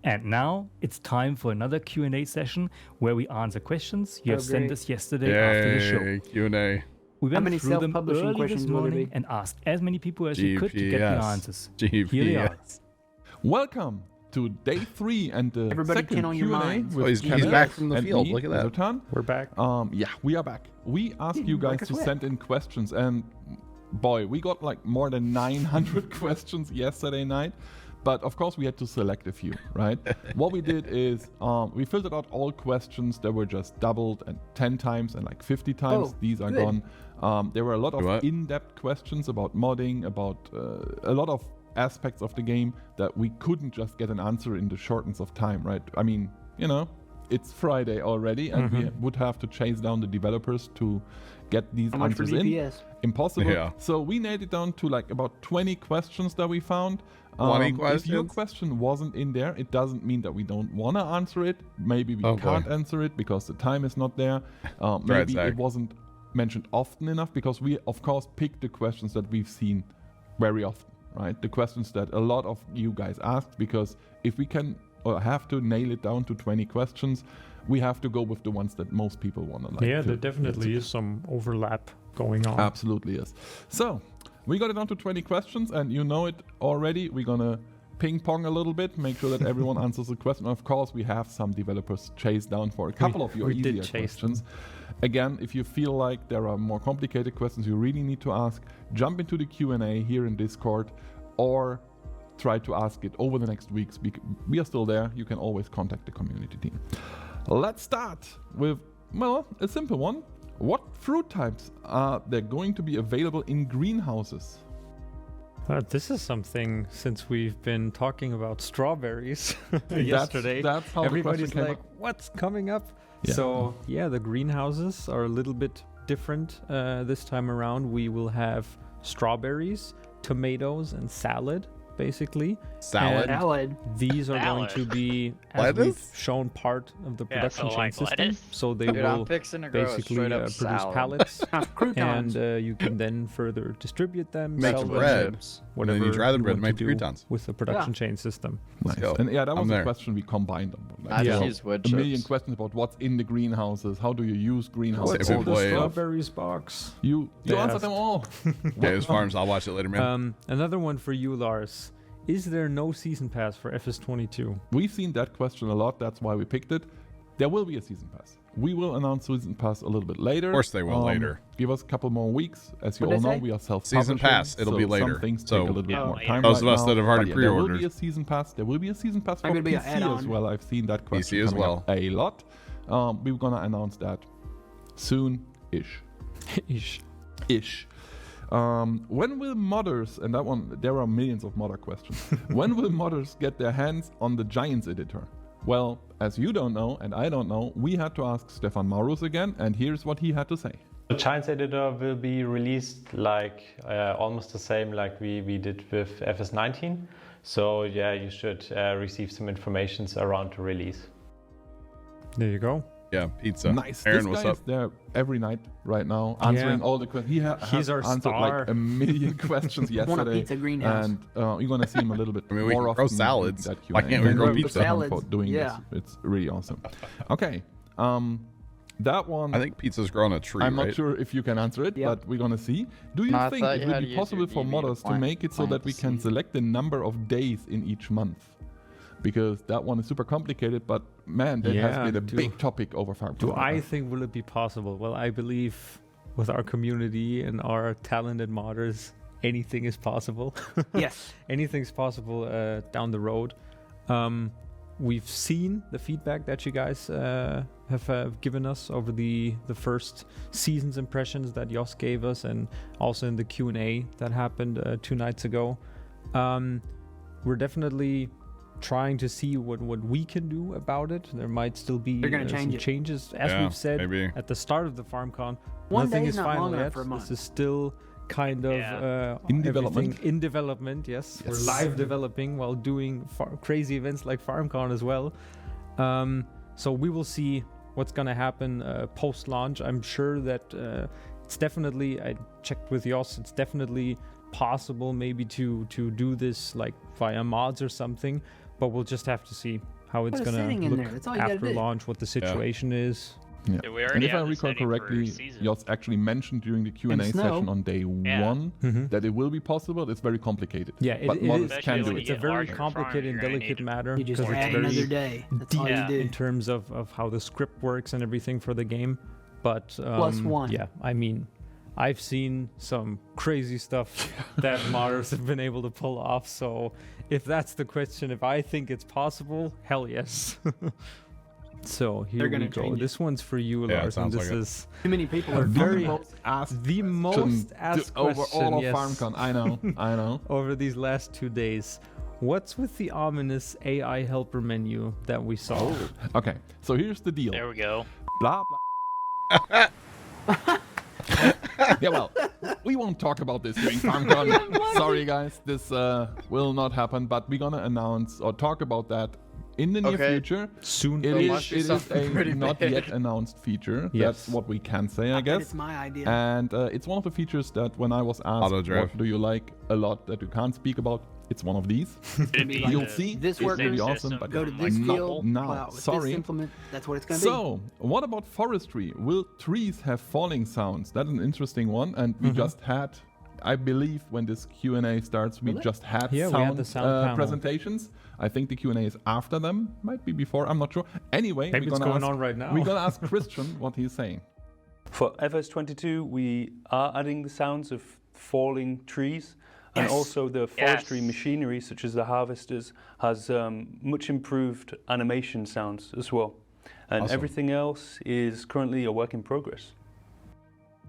And now it's time for another Q&A session where we answer questions you have sent us yesterday after the show. Q&A. We went through them early this morning and asked as many people as we could to get the answers. Here they are. Welcome to day 3 and the second Q&A. Oh, he's back from the field. Look at that. Return. We're back. Yeah, we are back. We asked you guys to send in questions, and boy, we got like more than 900 questions yesterday night. But of course, we had to select a few, right? What we did is we filtered out all questions that were just doubled and 10 times and like 50 times. These are gone. There were a lot of in-depth questions about modding, about a lot of aspects of the game that we couldn't just get an answer in the shortness of time, right? I mean, you know, it's Friday already, and we would have to chase down the developers to get these answers in. Impossible. Yeah. So we nailed it down to like about 20 questions that we found. 20 questions? If your question wasn't in there, it doesn't mean that we don't want to answer it. Maybe we can't answer it because the time is not there. Maybe it wasn't mentioned often enough, because we, of course, pick the questions that we've seen very often, right? The questions that a lot of you guys asked, because if we can or have to nail it down to 20 questions, we have to go with the ones that most people want to like. Yeah, there definitely is some overlap going on. Absolutely is. So we got it down to 20 questions, and you know it already. We're gonna ping pong a little bit, make sure that everyone answers the question. Of course, we have some developers chase down for a couple of your easier questions. Again, if you feel like there are more complicated questions you really need to ask, jump into the Q&A here in Discord, or try to ask it over the next weeks. We are still there. You can always contact the community team. Let's start with, well, a simple one. What fruit types are there going to be available in greenhouses? This is something, since we've been talking about strawberries yesterday. That's how everybody's the like, what's coming up? Yeah. So yeah, the greenhouses are a little bit different this time around. We will have strawberries, tomatoes, and salad, basically. Salad. These are going to be, as we've shown, part of the production chain system. So they will basically produce pallets, and you can then further distribute them, make sell bread, whatever and then you dry the bread want and make to do croutons with the production chain system. Nice. And yeah, that was a question we combined them. Like, a million questions about what's in the greenhouses, how do you use greenhouses? What's in the strawberries box? You answered them all. Okay, as farms, I'll watch it later, man. Another one for you, Lars. Is there no season pass for FS22? We've seen that question a lot. That's why we picked it. There will be a season pass. We will announce season pass a little bit later. Of course they will later. Give us a couple more weeks. As you all know, we are self-publishing. Season pass, it'll be later. Some things take a little bit more time. Those of us that have already pre-ordered. There will be a season pass. There will be a season pass for PC as well. I've seen that question PC as coming well. up a lot. We're going to announce that soon-ish. Ish. When will modders, and that one, there are millions of modder questions. When will modders get their hands on the Giants editor? Well, as you don't know, and I don't know, we had to ask Stefan Maurus again, and here's what he had to say. The Giants editor will be released like almost the same like we did with FS19. So yeah, you should receive some information around the release. There you go. Yeah, pizza. Nice. Aaron, this what's guy up? is there every night right now, answering all the questions. He's our answered star. like a million questions yesterday. Want a pizza greenhouse. And you're going to see him a little bit I mean, we more can often. grow salads. That Why can't we And grow thank you, pizza? Stefan, for Salads, doing yeah. this. It's really awesome. Okay. That one. I think pizza's grown a tree, I'm right? not sure if you can answer it, but we're going to see. Do you No, I think thought it you will had be to use possible your for DB to modders to make it so that we can select the number of days in each month? Because that one is super complicated, but man, that has been a big topic over FarmCon. Do I think will it be possible? Well, I believe with our community and our talented modders, anything is possible. Yes. Anything's possible down the road. We've seen the feedback that you guys have given us over the first season's impressions that Jos gave us, and also in the Q&A that happened 2 nights ago. We're definitely trying to see what we can do about it. There might still be some changes, as we've said at the start of the FarmCon. Nothing is final yet. This is still kind of in development. In development, yes. We're live developing while doing crazy events like FarmCon as well. So we will see what's going to happen post-launch. I'm sure that it's definitely, I checked with Jos, it's definitely possible maybe to do this like via mods or something, but we'll just have to see how it's going to look after launch, what the situation is. Yeah. And if I recall correctly, Jos actually mentioned during the Q&A session on day 1 that it will be possible. It's very complicated. Yeah, but modders can do it. It's a very complicated and delicate matter You just because it's add very another day. That's all you do. in terms of how the script works and everything for the game. But +1. yeah, I mean, I've seen some crazy stuff that modders have been able to pull off. So if that's the question, if I think it's possible, hell yes. So here They're we gonna go. change it. This one's for you, Yeah, it Lars, and sounds this like it. is Too many people a are very asked the most asked over question, all of yes. FarmCon. I know, I know. Over these last 2 days. What's with the ominous AI helper menu that we saw? Okay, so here's the deal. There we go. Blah blah. Yeah, well, we won't talk about this during FarmCon. Sorry, guys, this will not happen. But we're gonna announce or talk about that in the near future. Soon. It must be is something pretty a not big. yet announced feature. Yes. That's what we can say, I bet guess. it's my idea. And it's one of the features that when I was asked, Auto-drive. what do you like a lot that you can't speak about, it's one of these. Be like You'll this. see. This it's worker, really awesome, but Go to this not field. now. Plow. With Sorry. This implement, that's what it's going to So, what about forestry? Will trees have falling sounds? That's an interesting one, and we just had, I believe, when this Q&A starts, we just had Yeah, we sound, had the sound panel. presentations. I think the Q&A is after them, might be before, I'm not sure. Anyway, Maybe we're it's gonna going ask, on right now. We're gonna ask Christian what he's saying. For FS22, we are adding the sounds of falling trees, and also the forestry machinery, such as the harvesters, has much improved animation sounds as well. And Awesome. everything else is currently a work in progress.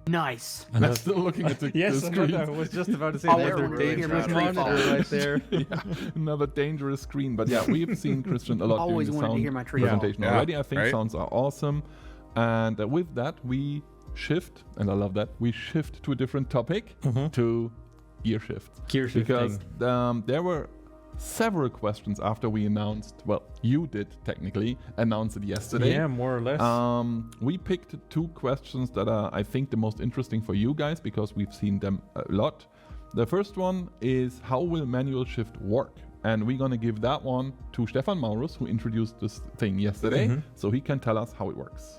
Nice. I'm still looking at the, Yes, the I screen. was just about to say Always another wanted to hear dangerous my tree monitor fall. right there. Yeah, another dangerous screen. But yeah, we've seen Christian a lot Always during the wanted to sound hear my tree presentation fall. already. Yeah, I think right? sounds are awesome. And with that, we shift, and I love that, we shift to a different topic, to gear shifts. Gear Because shifting. there were several questions after we announced, well, you did technically announce it yesterday. Yeah, more or less. We picked 2 questions that are, I think, the most interesting for you guys because we've seen them a lot. The first one is, how will manual shift work? And we're gonna give that one to Stefan Maurus, who introduced this thing yesterday, so he can tell us how it works.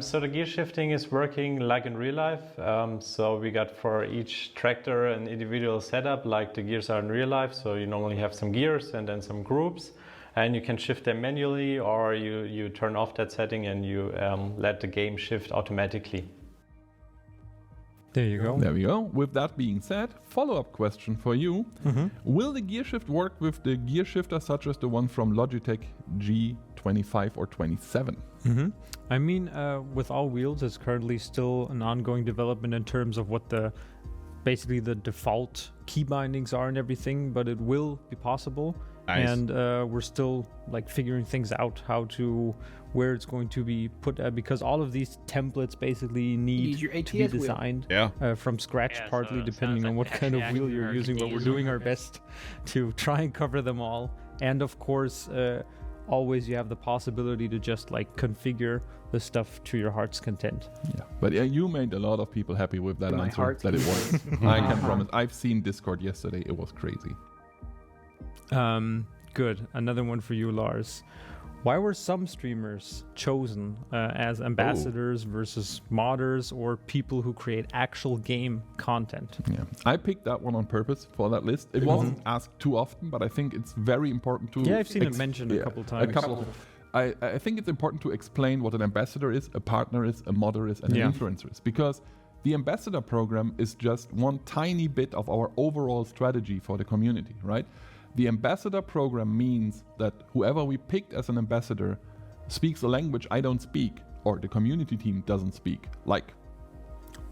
So the gear shifting is working like in real life. So we got for each tractor an individual setup like the gears are in real life. So you normally have some gears and then some groups, and you can shift them manually, or you turn off that setting and you let the game shift automatically. There you go. There we go. With that being said, follow-up question for you. Will the gear shift work with the gear shifter such as the one from Logitech G25 or 27? I mean, with all wheels, it's currently still an ongoing development in terms of what the basically the default key bindings are and everything, but it will be possible. Nice. And we're still like figuring things out, where it's going to be put at, because all of these templates basically need your to be ATS wheel. designed from scratch, Yeah, partly so it depending sounds on like what kind of actually wheel you're our using, but we're keys doing on our best to try and cover them all. And of course, always you have the possibility to just like configure the stuff to your heart's content. Yeah, but you made a lot of people happy with that My answer, heart's that it works. I can promise. I've seen Discord yesterday. It was crazy. Good. Another one for you, Lars. Why were some streamers chosen as ambassadors versus modders or people who create actual game content? Yeah, I picked that one on purpose for that list. It wasn't asked too often, but I think it's very important to. Yeah, I've seen it mentioned a couple times. I think it's important to explain what an ambassador is, a partner is, a modder is, and an influencer is, because the ambassador program is just one tiny bit of our overall strategy for the community, right? The ambassador program means that whoever we picked as an ambassador speaks a language I don't speak, or the community team doesn't speak, like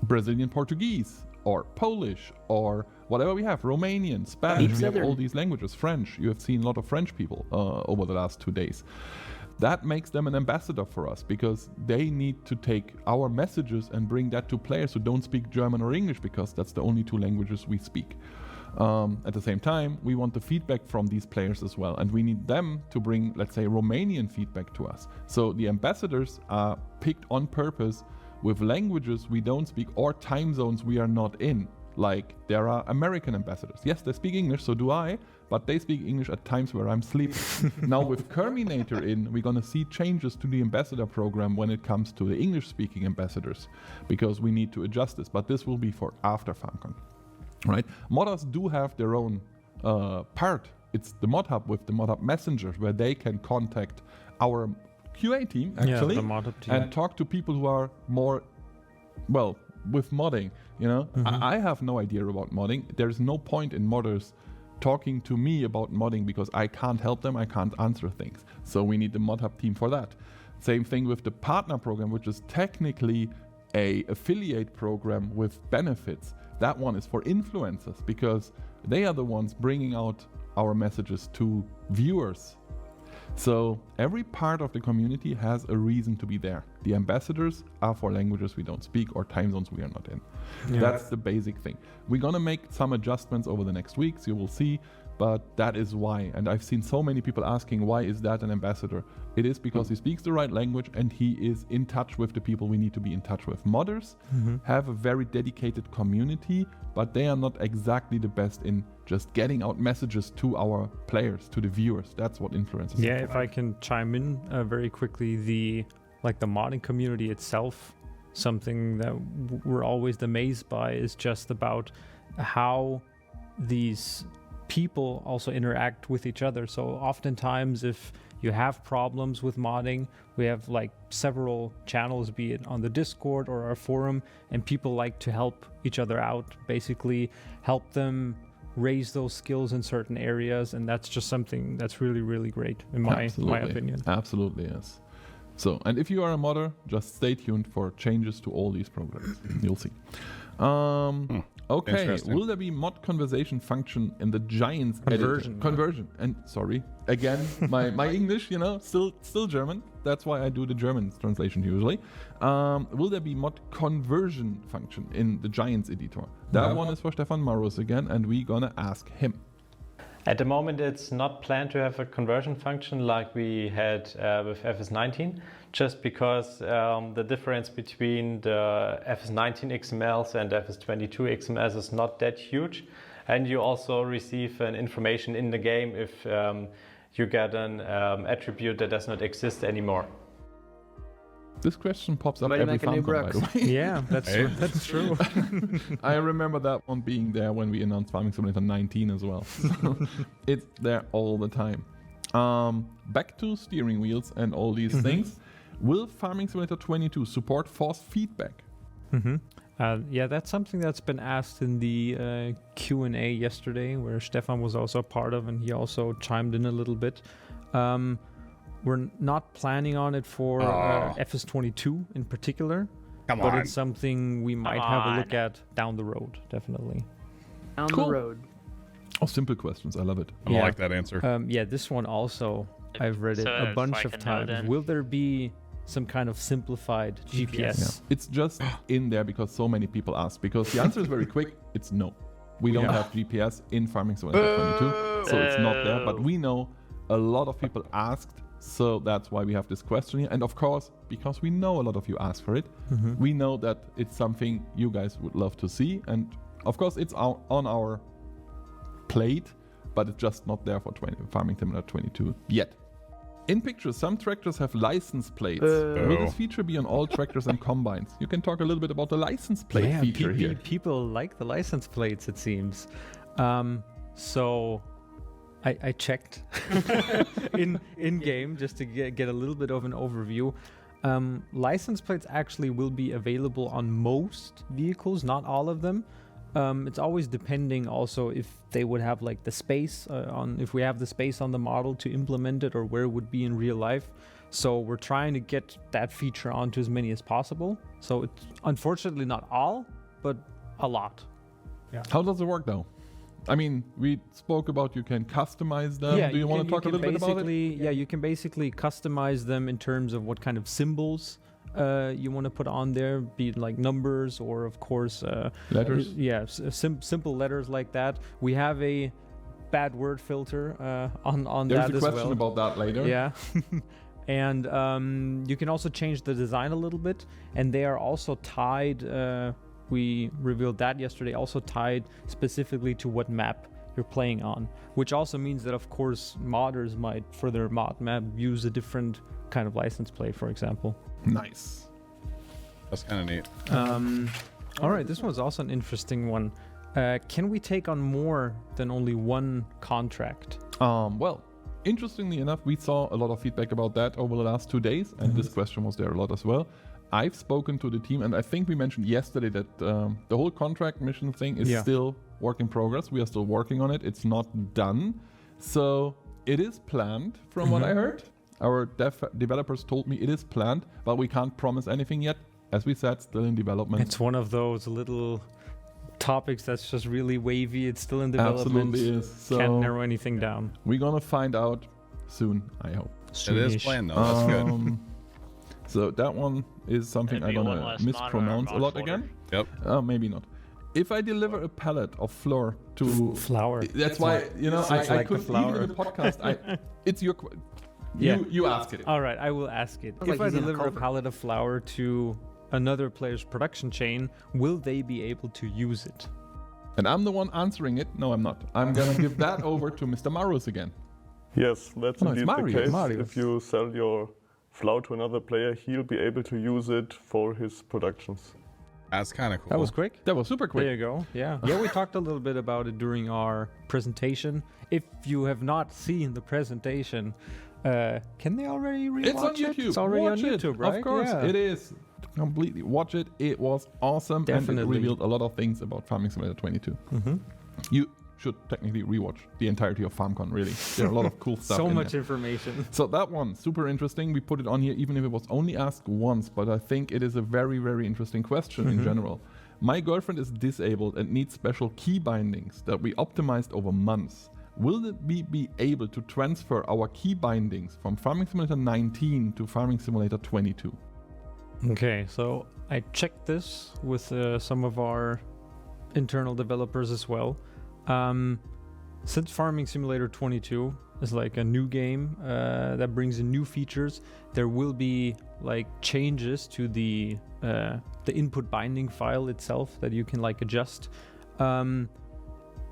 Brazilian Portuguese, or Polish, or whatever we have, Romanian, Spanish, we have all these languages, French. You have seen a lot of French people over the last 2 days. That makes them an ambassador for us, because they need to take our messages and bring that to players who don't speak German or English, because that's the only 2 languages we speak. At the same time, we want the feedback from these players as well, and we need them to bring, let's say, Romanian feedback to us. So the ambassadors are picked on purpose with languages we don't speak or time zones we are not in. Like, there are American ambassadors. Yes, they speak English, so do I, but they speak English at times where I'm sleeping. Now with Kerminator in, we're gonna see changes to the ambassador program when it comes to the English-speaking ambassadors, because we need to adjust this, but this will be for after FarmCon. Right? Modders do have their own part. It's the mod hub with the mod hub messengers, where they can contact our QA team actually, the mod hub team. and talk to people who are more, well, with modding. You know, I have no idea about modding. There's no point in modders talking to me about modding because I can't help them. I can't answer things. So we need the mod hub team for that. Same thing with the partner program, which is technically a affiliate program with benefits. That one is for influencers because they are the ones bringing out our messages to viewers. So every part of the community has a reason to be there. The ambassadors are for languages we don't speak or time zones we are not in. Yeah. That's the basic thing. We're gonna make some adjustments over the next weeks, you will see, but that is why. And I've seen so many people asking, why is that an ambassador? It is because he speaks the right language and he is in touch with the people we need to be in touch with. Modders have a very dedicated community, but they are not exactly the best in just getting out messages to our players, to the viewers. That's what influencers Yeah, if I can chime in very quickly, the modding community itself, something that we're always amazed by is just about how these people also interact with each other. So oftentimes if you have problems with modding, we have like several channels, be it on the Discord or our forum, and people like to help each other out, basically help them raise those skills in certain areas, and that's just something that's really, really great in my opinion. Absolutely, yes. So, and if you are a modder, just stay tuned for changes to all these programs. You'll see. Okay, will there be mod conversation function in the Giants editor? Conversion. And sorry, again, my English, you know, still German. That's why I do the German translation usually. Will there be mod conversion function in the Giants editor? That one is for Stefan Marus again, and we're gonna ask him. At the moment, it's not planned to have a conversion function like we had with FS19, just because the difference between the FS19 XMLs and FS22 XMLs is not that huge. And you also receive an information in the game if you get an attribute that does not exist anymore. This question pops up every FarmCon, by the way. Yeah, that's true. I remember that one being there when we announced Farming Simulator 19 as well. So it's there all the time. Back to steering wheels and all these things. Will Farming Simulator 22 support force feedback? Yeah, that's something that's been asked in the Q&A yesterday, where Stefan was also a part of, and he also chimed in a little bit. We're not planning on it for FS22 in particular, but it's something we might have a look at down the road, definitely. Down the road. Oh, simple questions. I love it. I like that answer. Yeah, this one also, I've read it a bunch of times. Will there be some kind of simplified GPS? Yeah. It's just in there because so many people ask. Because the answer is very quick. It's no. We don't have GPS in Farming Simulator 22, so it's not there. But we know a lot of people asked. So that's why we have this question here. And of course, because we know a lot of you ask for it, we know that it's something you guys would love to see. And of course, it's on our plate, but it's just not there for Farming Simulator 22 yet. In pictures, some tractors have license plates. Will this feature be on all tractors and combines? You can talk a little bit about the license plate feature here. People like the license plates, it seems. So I checked in game just to get a little bit of an overview. License plates actually will be available on most vehicles, not all of them. It's always depending also if they would have like the space if we have the space on the model to implement it, or where it would be in real life. So we're trying to get that feature onto as many as possible. So it's unfortunately not all, but a lot. Yeah. How does it work though? I mean, we spoke about you can customize them. Yeah, do you want to talk a little bit about it? Yeah, you can basically customize them in terms of what kind of symbols you want to put on there, be it like numbers or, of course, letters. Simple letters like that. We have a bad word filter on There's that as well. There's a question about that later. Yeah. And you can also change the design a little bit, and they are also tied. We revealed that yesterday, also tied specifically to what map you're playing on, which also means that, of course, modders might, for their mod map, use a different kind of license plate, for example. Nice. That's kind of neat. All right, this one's also an interesting one. Can we take on more than only one contract? Well, interestingly enough, we saw a lot of feedback about that over the last 2 days, and this question was there a lot as well. I've spoken to the team, and I think we mentioned yesterday that the whole contract mission thing is still work in progress. We are still working on it. It's not done. So it is planned, from what I heard. Our developers told me it is planned, but we can't promise anything yet. As we said, still in development. It's one of those little topics that's just really wavy. It's still in development. Absolutely is. So can't narrow anything down. We're gonna find out soon, I hope. It is planned though. That's good. So that one is something I'm gonna mispronounce a lot again. Yep. Maybe not. If I deliver a pallet of flour to flour, that's why I like couldn't even in the podcast. It's your. You ask it. All right, I will ask it. If I deliver a pallet of flour to another player's production chain, will they be able to use it? And I'm the one answering it. No, I'm not. I'm gonna give that over to Mr. Marius again. Yes, that's indeed the case. Marius. If you sell your flour to another player, he'll be able to use it for his productions. That's kind of cool. That was quick. That was super quick. There you go. Yeah. Yeah, we talked a little bit about it during our presentation. If you have not seen the presentation, can they already rewatch It's on YouTube. It's already Watch on YouTube, right? Of course, Yeah. it is. Completely watch it. It was awesome. And Definitely. it revealed a lot of things about Farming Simulator 22. You should technically rewatch the entirety of FarmCon, really. There are a lot of cool stuff So in much there. information. So that one, super interesting. We put it on here even if it was only asked once, but I think it is a very, very interesting question in general. My girlfriend is disabled and needs special key bindings that we optimized over months. Will we be able to transfer our key bindings from Farming Simulator 19 to Farming Simulator 22? Okay, so I checked this with some of our internal developers as well. Since Farming Simulator 22 is like a new game that brings in new features, there will be like changes to the input binding file itself that you can like adjust.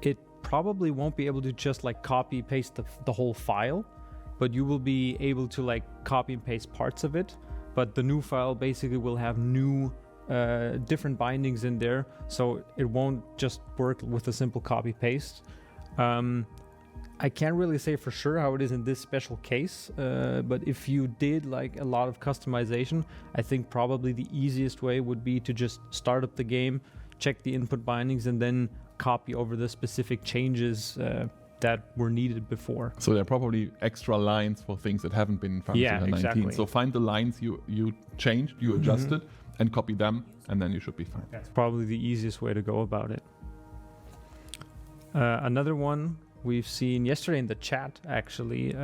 It probably won't be able to just like copy paste the whole file, but you will be able to like copy and paste parts of it. But the new file basically will have new different bindings in there, so it won't just work with a simple copy paste. I can't really say for sure how it is in this special case, but if you did like a lot of customization, I think probably the easiest way would be to just start up the game, check the input bindings, and then copy over the specific changes that were needed before. So there are probably extra lines for things that haven't been in Farming Simulator 19. Exactly. So find the lines you changed, you adjusted, and copy them, and then you should be fine. That's probably the easiest way to go about it. Another one we've seen yesterday in the chat, actually.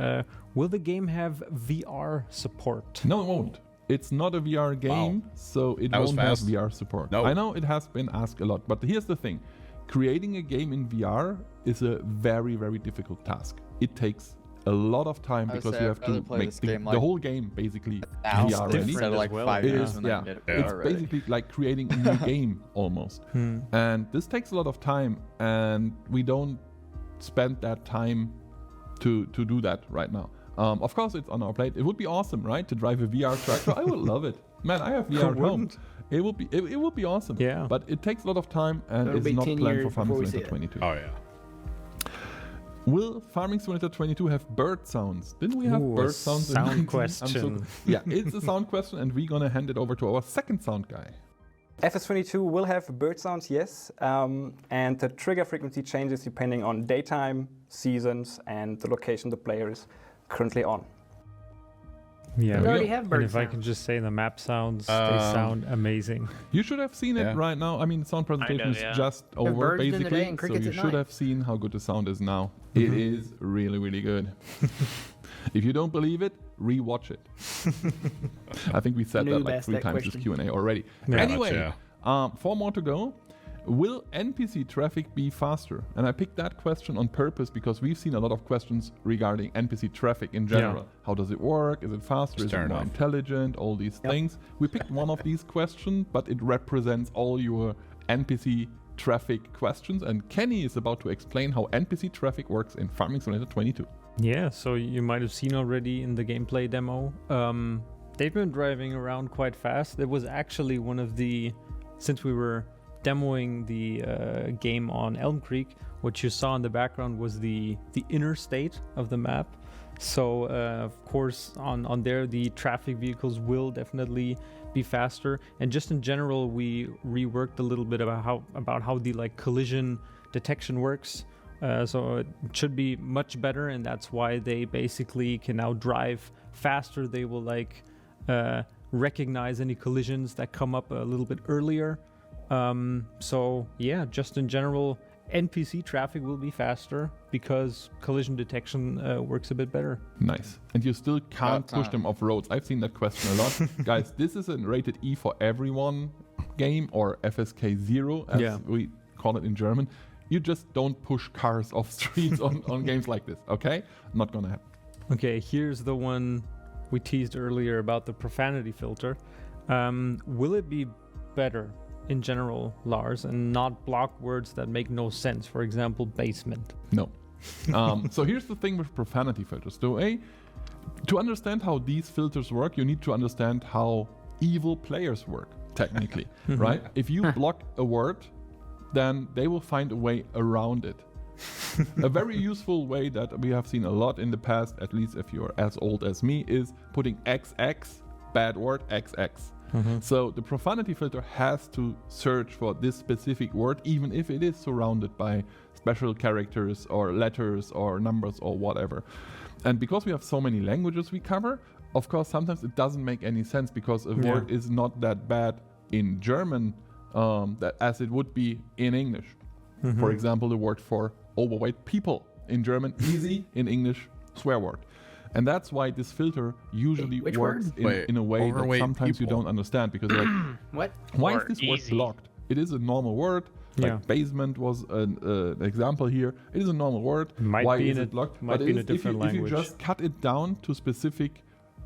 Will the game have VR support? No, it won't. It's not a VR game, so it won't have VR support. No. I know it has been asked a lot, but here's the thing. Creating a game in VR is a very, very difficult task. It takes a lot of time because you have to make the whole game basically VR ready. Like 5 It years is, when they yeah. get it It's VR ready. basically like creating a new game almost. And this takes a lot of time, and we don't spend that time to do that right now. Of course, it's on our plate. It would be awesome, right, to drive a VR tractor. I would love it. Man, I have VR at home. It would be awesome. Yeah. But it takes a lot of time, and It'll it's be not 10 planned for years Farming before we Simulator see it. 22. Oh yeah. Will Farming Simulator 22 have bird sounds? Didn't we have Ooh, bird a sounds? in sound 19? question. Yeah, it's a sound question, and we're gonna hand it over to our second sound guy. FS22 will have bird sounds, yes, and the trigger frequency changes depending on daytime, seasons, and the location the player is currently on. Yeah, We already have and bird if I can sounds. just say the map sounds, they sound amazing. You should have seen it Yeah. right now. I mean, sound presentation yeah. is just over, birds during the basically, day and so crickets you at should night. have seen how good the sound is now. It is really, really good. If you don't believe it, re-watch it. I think we said Noob that like asked 3 that times this question. Q&A already. Yeah. Anyway, 4 more to go. Will NPC traffic be faster? And I picked that question on purpose because we've seen a lot of questions regarding NPC traffic in general. How does it work? Is it faster? Is it more intelligent? All these things. We picked one of these questions, but it represents all your NPC traffic questions. And Kenny is about to explain how NPC traffic works in Farming Simulator 22. Yeah, so you might have seen already in the gameplay demo. They've been driving around quite fast. It was actually one of the, since we were demoing the game on Elm Creek, what you saw in the background was the inner state of the map. So of course on there the traffic vehicles will definitely be faster, and just in general we reworked a little bit about how the like collision detection works. So it should be much better, and that's why they basically can now drive faster. They will like recognize any collisions that come up a little bit earlier. So yeah, just in general, NPC traffic will be faster because collision detection works a bit better. Nice. And you still can't push them off roads. I've seen that question a lot. Guys, this is a rated E for everyone game, or FSK 0 as we call it in German. You just don't push cars off streets on games like this, okay? Not gonna happen. Okay, here's the one we teased earlier about the profanity filter. Will it be better in general, Lars, and not block words that make no sense? For example, basement. No. So here's the thing with profanity filters. To understand how these filters work, you need to understand how evil players work, technically, right? If you block a word, then they will find a way around it. A very useful way that we have seen a lot in the past, at least if you're as old as me, is putting XX, bad word, XX. So the profanity filter has to search for this specific word, even if it is surrounded by special characters or letters or numbers or whatever. And because we have so many languages we cover, of course, sometimes it doesn't make any sense because a word is not that bad in German as it would be in English. For example, the word for overweight people in German, easy, in English, swear word. And that's why this filter usually works in a way that sometimes you don't understand, because like, what? Why is this word blocked? It is a normal word. Like basement was an example here. It is a normal word. Why is it blocked? Might be in a different language. If you just cut it down to specific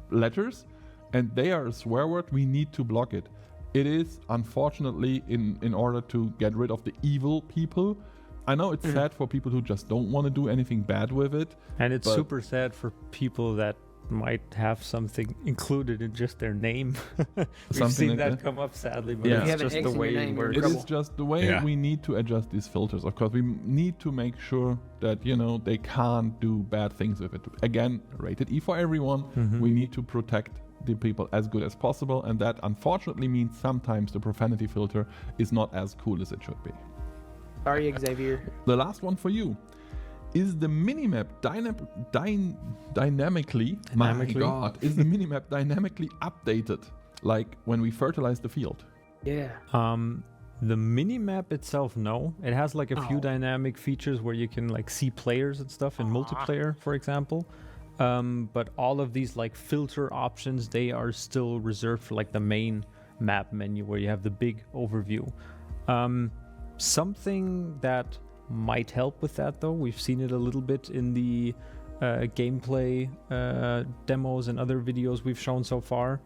letters and they are a swear word, we need to block it. It is, unfortunately, in order to get rid of the evil people. I know it's sad for people who just don't want to do anything bad with it. And it's super sad for people that might have something included in just their name. We've seen like that come up, sadly, but it's just the way it works. It is just the way we need to adjust these filters. Of course, we need to make sure that, you know, they can't do bad things with it. Again, rated E for everyone. We need to protect the people as good as possible, and that unfortunately means sometimes the profanity filter is not as cool as it should be. Sorry, Xavier. The last one for you. Is the minimap dynamically? My God, is the minimap dynamically updated, like when we fertilize the field? Yeah. The minimap itself, no. It has like a few dynamic features where you can like see players and stuff in multiplayer, for example. But all of these like filter options, they are still reserved for like the main map menu where you have the big overview. Something that might help with that, though, we've seen it a little bit in the gameplay demos and other videos we've shown so far,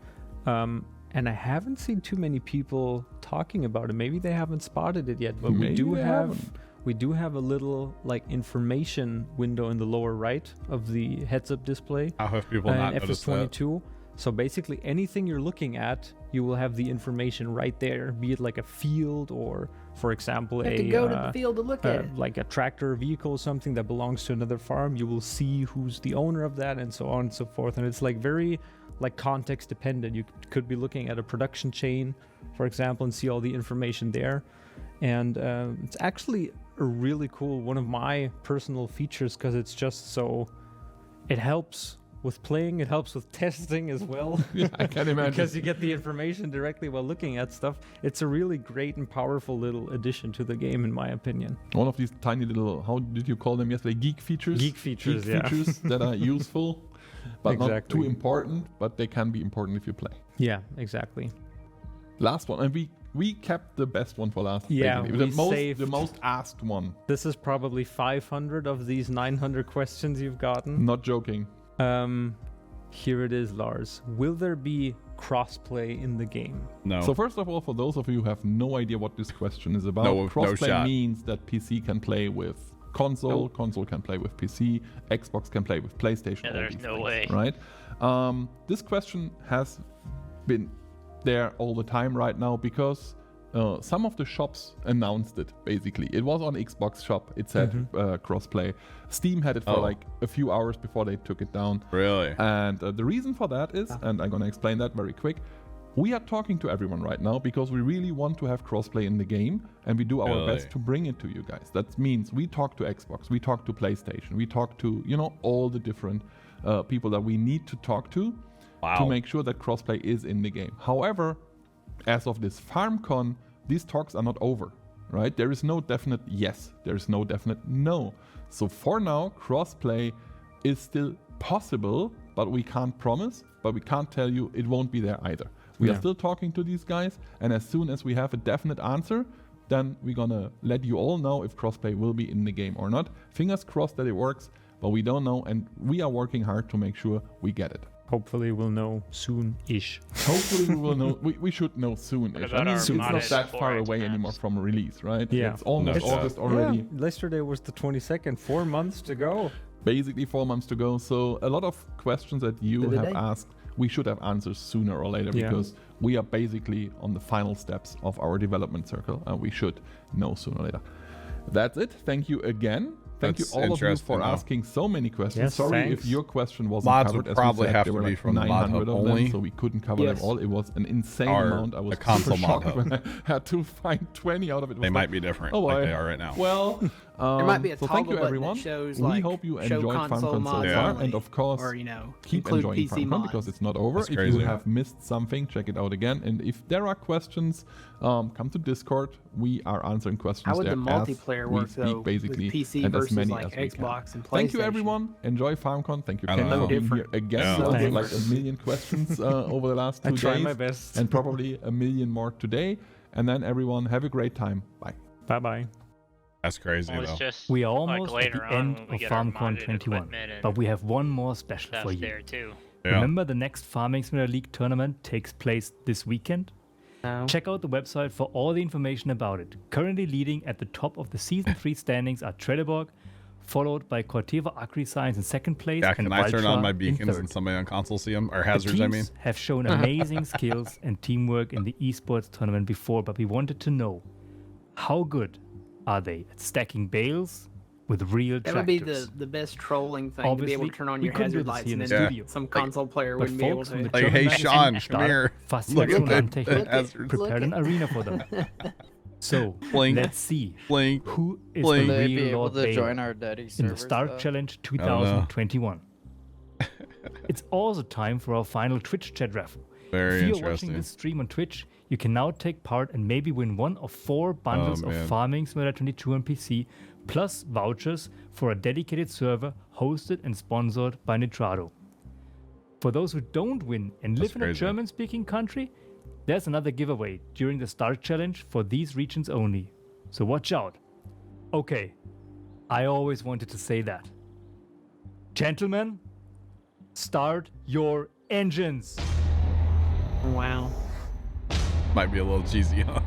and I haven't seen too many people talking about it. Maybe they haven't spotted it yet, but we do have a little like information window in the lower right of the heads-up display. How have people not noticed that? FS22. So basically anything you're looking at, you will have the information right there, be it like a field or, for example, you have to go to the field to look at it. Like a tractor vehicle or something that belongs to another farm. You will see who's the owner of that and so on and so forth. And it's like very like context dependent. You could be looking at a production chain, for example, and see all the information there. And it's actually a really cool, one of my personal features, because it's just so, it helps with playing, it helps with testing as well. Yeah, I can imagine. Because you get the information directly while looking at stuff. It's a really great and powerful little addition to the game, in my opinion. One of these tiny little, how did you call them yesterday? Geek features? Geek features, features that are useful, but not too important, but they can be important if you play. Yeah, exactly. Last one, and we kept the best one for last. Yeah, the most asked one. This is probably 500 of these 900 questions you've gotten. Not joking. Here it is, Lars. Will there be crossplay in the game? No. So first of all, for those of you who have no idea what this question is about, crossplay means that PC can play with console, console can play with PC, Xbox can play with PlayStation. Yeah, there's no way. Right? This question has been there all the time right now because some of the shops announced it, basically. It was on Xbox shop. It said crossplay. Steam had it for like a few hours before they took it down. Really? And the reason for that is, and I'm going to explain that very quick, We are talking to everyone right now because we really want to have crossplay in the game, and we do our best to bring it to you guys. That means we talk to Xbox, we talk to PlayStation, we talk to, you know, all the different people that we need to talk to make sure that crossplay is in the game. However, as of this FarmCon, these talks are not over, right? There is no definite yes, there is no definite no. So for now, crossplay is still possible, but we can't promise, but we can't tell you it won't be there either. We are still talking to these guys, and as soon as we have a definite answer, then we're gonna let you all know if crossplay will be in the game or not. Fingers crossed that it works, but we don't know, and we are working hard to make sure we get it. Hopefully we'll know soon-ish. Hopefully we will know. We should know soon-ish. I mean, it's not that far away anymore from release, right? Yeah. It's almost August already. Yeah, yesterday was the 22nd. 4 months to go. Basically 4 months to go. So a lot of questions that you have asked, we should have answers sooner or later because we are basically on the final steps of our development circle, and we should know sooner or later. That's it. Thank you again. Thank you all of you for asking so many questions. Yes, sorry if your question wasn't Mods covered. would probably have to be from the mod hub only, so we couldn't cover them all. It was an insane amount. I was super shocked when I had to find 20 out of it. They might be different, like they are right now. Well, there might be a so thank you, toggle button everyone. that shows, We like, hope you show enjoyed console FarmCon so mods far, only, and of course, or, you know, keep include enjoying PC FarmCon mods. because it's not over. That's if crazy. you have missed something, check it out again. And if there are questions, come to Discord. We are answering questions How would there the multiplayer as work, we speak, though, basically, with PC and as versus, many like, as we can. Xbox and Thank you, PlayStation? everyone. Enjoy FarmCon. Thank you, I Ken, don't for know. being here again. Yeah. Sounds like a million questions over the last 2 days. I try my best. And probably a million more today. And then everyone, have a great time. Bye. Bye-bye. That's crazy, Well, it's though. just We are like almost at later the on end when we of get our FarmCon modded 21, equipment and but we have one more special stuff for you. there too. Yeah. Remember, the next Farming Simulator League tournament takes place this weekend? Check out the website for all the information about it. Currently leading at the top of the Season 3 standings are Trelleborg, followed by Corteva Agri Science in second place. Yeah, and can I turn Valtra on my in beacons third. and somebody on console see them? Or The hazards, I mean? teams have shown amazing skills and teamwork in the esports tournament before, but we wanted to know, how good are they at stacking bales with real That tractors? would be the best trolling thing, to be Obviously, able to turn on we your couldn't do hazard this lights here and in then the studio. some console player But wouldn't be able folks from to. the Like, German hey, magazine Sean, come Start here. Faszination Look at Landtechnik the hazards. prepared an arena for them. So, Blink, let's see blink, who is blink. the Will they be real able Lord to Baylor join our daddy in the servers, Start though? Challenge I don't know. 2021. It's also time for our final Twitch chat raffle. Very if you're interesting. watching this stream on Twitch, you can now take part and maybe win one of 4 bundles of man. Farming Simulator 22 on PC, plus vouchers for a dedicated server hosted and sponsored by Nitrado. For those who don't win and live in a crazy. German-speaking country, there's another giveaway during the Start Challenge for these regions only. So watch out. Okay, I always wanted to say that. Gentlemen, start your engines. Wow. Might be a little cheesy, huh?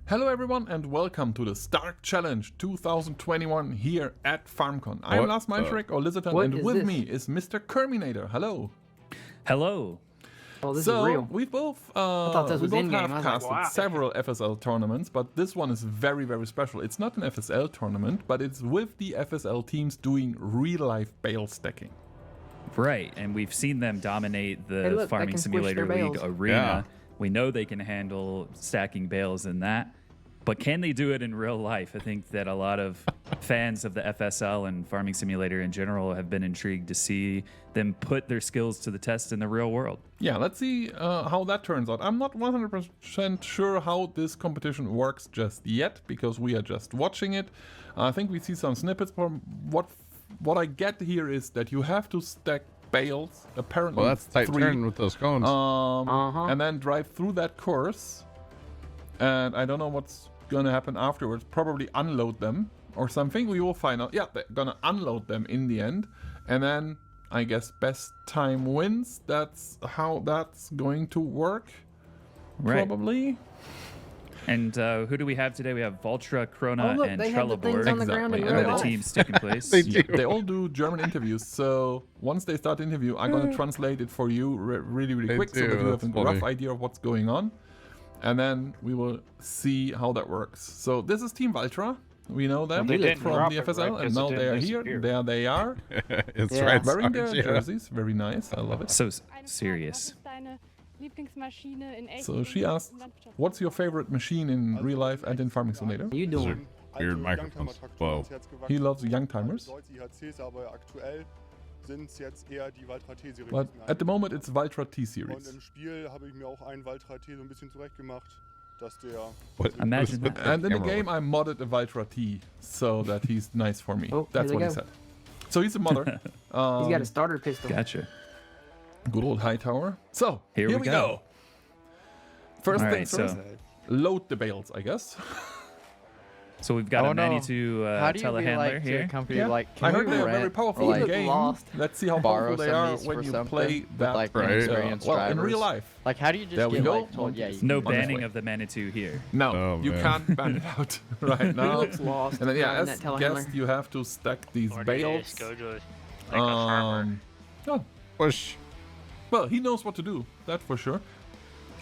Hello everyone and welcome to the Start Challenge 2021 here at FarmCon. I'm What? Lars Meinschreck or Lizardton, What and is with this? me is Mr. Kerminator. Hello. Hello. Oh, this So is real. we both thought this was in-game. have I was like, casted wow. several FSL tournaments, but this one is very, very special. It's not an FSL tournament, but it's with the FSL teams doing real-life bale stacking. Right, and we've seen them dominate the Hey, look, they Farming can squish Simulator their League bales. arena. We know they can handle stacking bales in that, but can they do it in real life? I think that a lot of fans of the FSL and Farming Simulator in general have been intrigued to see them put their skills to the test in the real world. Yeah, let's see how that turns out. I'm not 100% sure how this competition works just yet because we are just watching it. I think we see some snippets. From what I get here is that you have to stack bales, apparently. Well, that's tight 3, turn with those cones. and then drive through that course. And I don't know what's gonna happen afterwards. Probably unload them or something. We will find out. Yeah, they're gonna unload them in the end, and then I guess best time wins. That's how that's going to work. Right. Probably. And who do we have today? We have Valtra, Krona, Oh, look, and they have the things Trelleborg. on the ground in Exactly. real And The life. teams taking place. They do. They all do German interviews, so once they start the interview, I'm gonna translate it for you really, really They quick, so do, that you have a that's funny. rough idea of what's going on, and then we will see how that works. So this is Team Valtra. We know them Well, they didn't from drop the it, FSL, right? and 'Cause now it they are didn't here. disappear. There they are. It's Yeah. Red Wearing Sox, their yeah. jerseys. Very nice. I love it. So serious. So she asked, what's your favorite machine in real life and in Farming Simulator? You doing? Weird microphones. Whoa. He loves Youngtimers. But at the moment it's Valtra T series. What? Imagine that. And in the Camera game I modded a Valtra T so that he's nice for me. Oh, That's here what they he go. said. So he's a modder. He's got a starter pistol. Gotcha. Good old Hightower. So Here we go. First All things right, first, so- load the bales, I guess. So we've got Oh, a no. Manitou How do you be telehandler like to here. a company Yeah. like? I Can heard we they are very rent powerful or, in like, the game. lost. Let's see how borrow powerful they some are of these when for you something play with, that. like, Right. inexperienced well, in drivers? real life. Like, how do you just There we get go. like told? Yeah, you No On this banning way. of the Manitou here. No, Oh, you man. can't ban it out right now. looks lost And then yeah, driving as that telehandler. guest, you have to stack these Or do you bales. just go to like a farmer? Oh, Push. well, he knows what to do. That for sure.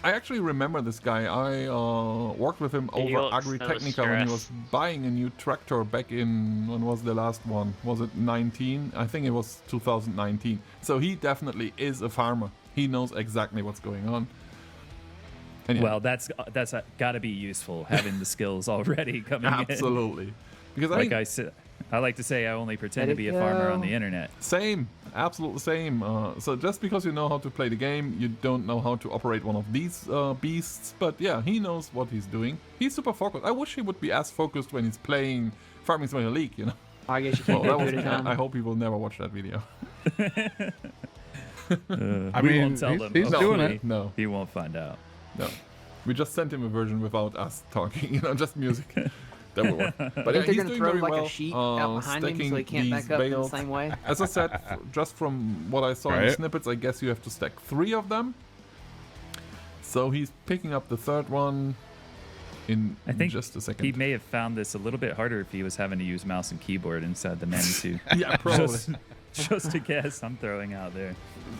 I actually remember this guy. I worked with him He over looks so Agritechnica when he was stressed. buying a new tractor back in, when was the last one? Was it 19? I think it was 2019. So he definitely is a farmer. He knows exactly what's going on. And yeah, Well, that's got to be useful having the skills already coming in. absolutely. Because I Like think I said, I like to say I only pretend Let to it be a farmer on go. the internet. same, absolute same. So just because you know how to play the game, you don't know how to operate one of these beasts. But yeah, he knows what he's doing. He's super focused. I wish he would be as focused when he's playing Farming Simulator League, you know. I guess you Well, can't that do it was, at a time. I hope he will never watch that video. I We mean, won't tell he's- them. he's doing Hopefully it. No, He won't find out. no. We just sent him a version without us talking, you know, just music. That would work. But I yeah, think they're he's gonna doing throw very like well. a sheet out behind him so he can't back up in the same way. As I said, just from what I saw in the Right. snippets, I guess you have to stack 3 of them. So he's picking up the third one in I think just a second. he may have found this a little bit harder if he was having to use mouse and keyboard inside the Manitou. Yeah, probably. Just a guess I'm throwing out there.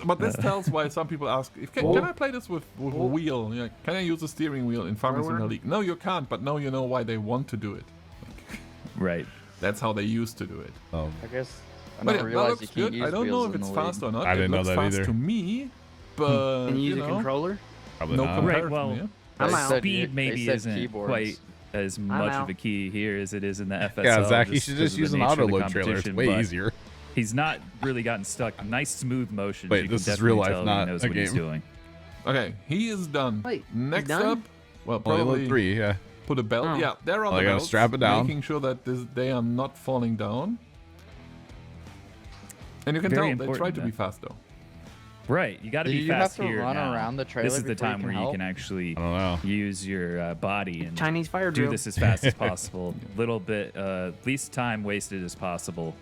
But this tells why some people ask, can I play this with a wheel? Yeah, can I use a steering wheel in Farming Simulator League? No, you can't, but now you know why they want to do it. Right. That's how they used to do it. I guess I But never yeah, that realized looks you can't good. use I don't know wheels if in it's the fast league. or not. I didn't know it looks that fast either. to me, but Can you use you a know, controller? Probably no not. comparison. Right, well, yeah. I'm They out. said- Speed they maybe said isn't keyboards. quite as much of out. a key here as it is in the FSL. Yeah, Zach, you should because just of use the an nature auto of the load trailer. It's competition, way but easier. He's not really gotten stuck. Nice smooth motions. Wait, You this can is real definitely life, tell not he knows a what he's game. doing. Okay, he is done. Wait, he's Next done? up, well, Only probably load 3, yeah. put a belt. Oh. Yeah, they're on Oh, the you gotta belts, strap it down. making sure that they are not falling down. And you can Very tell they try important, to that. be fast though. Right, you got to Do be you have fast to here run now. around the trailer This is the before you time can where you help? can actually I don't know. use your body and Chinese fire do drill. this as fast as possible. Little bit, least time wasted as possible.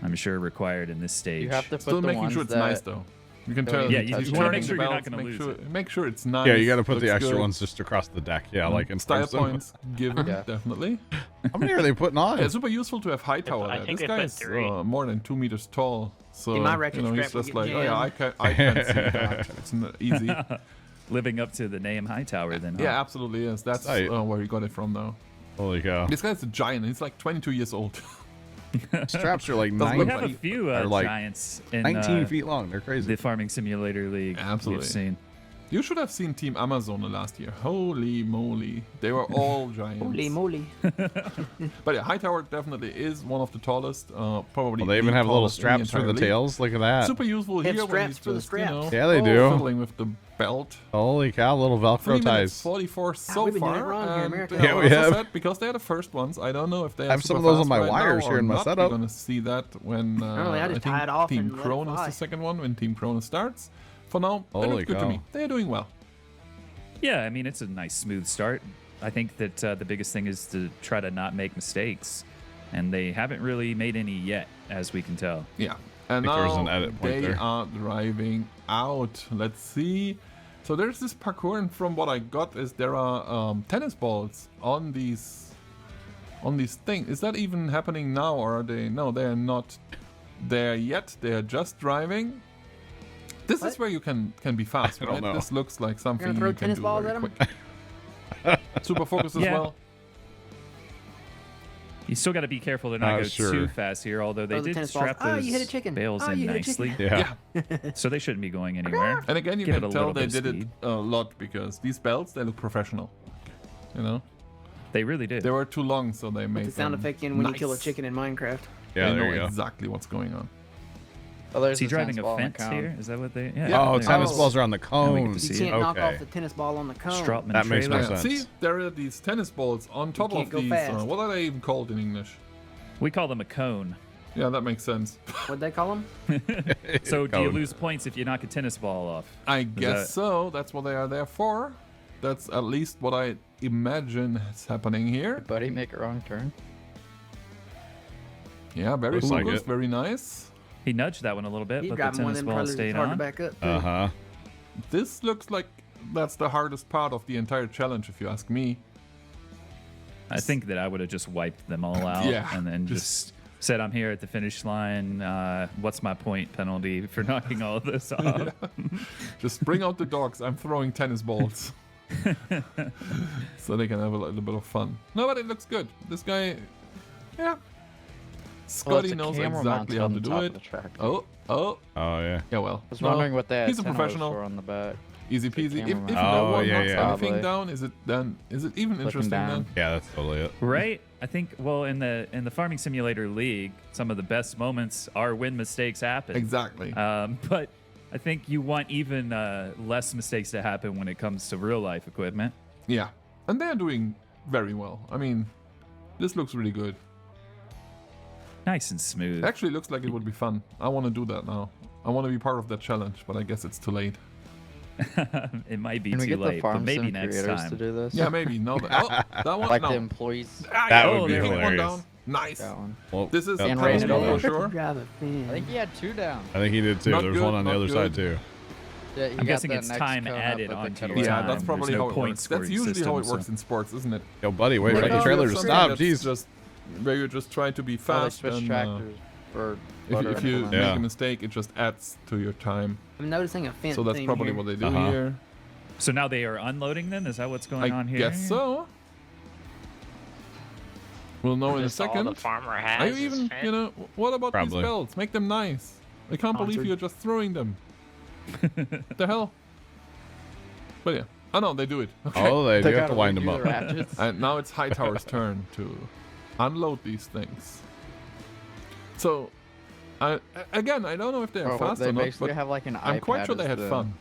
I'm sure required in this stage. You have to put Still the making ones sure it's that nice though. You can don't tell. even Yeah, you touch wanna the make belt. sure you're not gonna lose it. Make sure it's nice. Yeah, you got to put the looks extra good. ones just across the deck. Yeah, like in style Farm Sim. points given, Yeah. definitely. How many are they putting on? Yeah, super useful to have Hightower I there. think This they put guy is 3. More than 2 meters tall. So In my ratchet you know, he's strap, we just get like, oh yeah, jammed. I can see that. It's not easy. Living up to the name Hightower, then. Yeah, absolutely is. That's Right. where he got it from though. Holy cow. This guy's a giant. He's like 22 years old. Straps are like Doesn't We look 9 have a feet. few Or like giants in 19 feet long. They're crazy. the Farming Simulator League. Absolutely. We've seen. You should have seen Team Amazon last year. Holy moly. They were all giants. Holy moly. But yeah, Hightower definitely is one of the tallest. Probably Well, they even the have little tallest in straps for entire the league. tails. Look at that. Super useful They have here when straps he's for the just, straps. You know, Yeah, they do. fiddling with the belt. Holy cow, little 3 Velcro minutes ties. 44 so we've been doing it far. wrong here in And, America. Yeah, we as I have. said, because they're the first ones. I don't know if they I have are some of super those on fast my right wires now here or in my not. setup. We're gonna see that when Normally, I just think tie it off Team and let it Krone is fly. the second one. When Team Krone starts. For now, they Holy look good to cow. me. They're doing well. Yeah, I mean, it's a nice, smooth start. I think that the biggest thing is to try to not make mistakes. And they haven't really made any yet, as we can tell. Yeah. And I think there was now an edit point they there. are driving out. Let's see. So there's this parkour, and from what I got is there are tennis balls on these things. Is that even happening now, or are they? No, they are not there yet. They are just driving. This is where you can be fast, I don't right? know. This looks like something throw you can tennis do balls very at 'em? quick. Super focus as Yeah. well. You still got to be careful to not go too fast here, although they the did tennis strap balls. those You hit a chicken. bales in You hit a nicely. chicken. Yeah. So they shouldn't be going anywhere. And again, you Give it can a tell little they bit of did it speed. a lot because these belts, they look professional. You know? They really did. They were too long, so they Put made the sound them effect in when you kill a nice. chicken in Minecraft. Yeah, They there know you go. exactly what's going on. Oh, there's Is he the driving tennis a ball and fence cone. here? Is that what they? Oh, there tennis it is. balls are on the Now we get cone. to see You can't it. knock Okay. off the tennis ball on the cone. Strotman That makes more trailer. sense. See, there are these tennis balls on top can't of go these. fast. What are they even called in English? We call them a cone. Yeah, that makes sense. What'd they call them? So do you Cone. lose points if you knock a tennis ball off? I guess that- so. That's what they are there for. That's at least what I imagine is happening here. Did Buddy make a wrong turn? Yeah, very Looks like focused, it. very nice. He nudged that one a little bit, He but the got more tennis than ball probably stayed hard to on. back up. too. Uh-huh. This looks like that's the hardest part of the entire challenge, if you ask me. I think that I would have just wiped them all out Yeah, and then just said, I'm here at the finish line. What's my point penalty for knocking all of this off? Just bring out the dogs. I'm throwing tennis balls. So they can have a little bit of fun. No, but it looks good. This guy, yeah. Scotty knows exactly how to do it. Oh. Oh, yeah. Yeah, well. I was wondering what that He's a antenna was professional. for on the back. Easy peasy. If camera no Oh, one yeah, knocks yeah. anything Probably. down, is it even interesting down. then? Yeah, that's totally it. Right? I think, well, in the Farming Simulator League, some of the best moments are when mistakes happen. Exactly. But I think you want even less mistakes to happen when it comes to real life equipment. Yeah. And they're doing very well. I mean, this looks really good. Nice and smooth. Actually, looks like it would be fun. I want to do that now. I want to be part of that challenge, but I guess it's too late. It might be Can we too get the late, but farm maybe sim next creators time. to do this? Yeah, maybe. No, that one. Like no. the employees. That would be there, hilarious. one down. Nice. That one. Well, This is And tennis ran it ball over. for sure. Drive a I fan. think he had 2 down. I think he did too. Not There's good, one on the not other good. side too. Yeah, he I'm got guessing the it's next time cone up added with the onto cutoff your Yeah, time. that's probably There's no how it point works. That's scoring usually how it system, works in sports, isn't it? Yo, buddy, wait for Right the now, trailer there's to something stop. that's Jeez. Just where you just try to be Oh, they fast switched and tractors for if you implement. make Yeah. a mistake, it just adds to your time. I'm noticing a fence. So that's theme probably here. what they do Uh-huh. here. So now they are unloading them? Is that what's going on I here? guess so. We'll know in a This all second. the farmer has Are you is even, fence. you know, what about Probably. these belts? Make them nice. I can't believe Sponsored. you're just throwing them. The hell? But yeah. Oh no, they do it. Okay. Oh, they do have gotta to wind them redo up. the ratchets. And now it's Hightower's turn to unload these things. So, again, I don't know if they are Oh, fast they or not, basically but have like an I'm quite iPad sure they as had the- fun.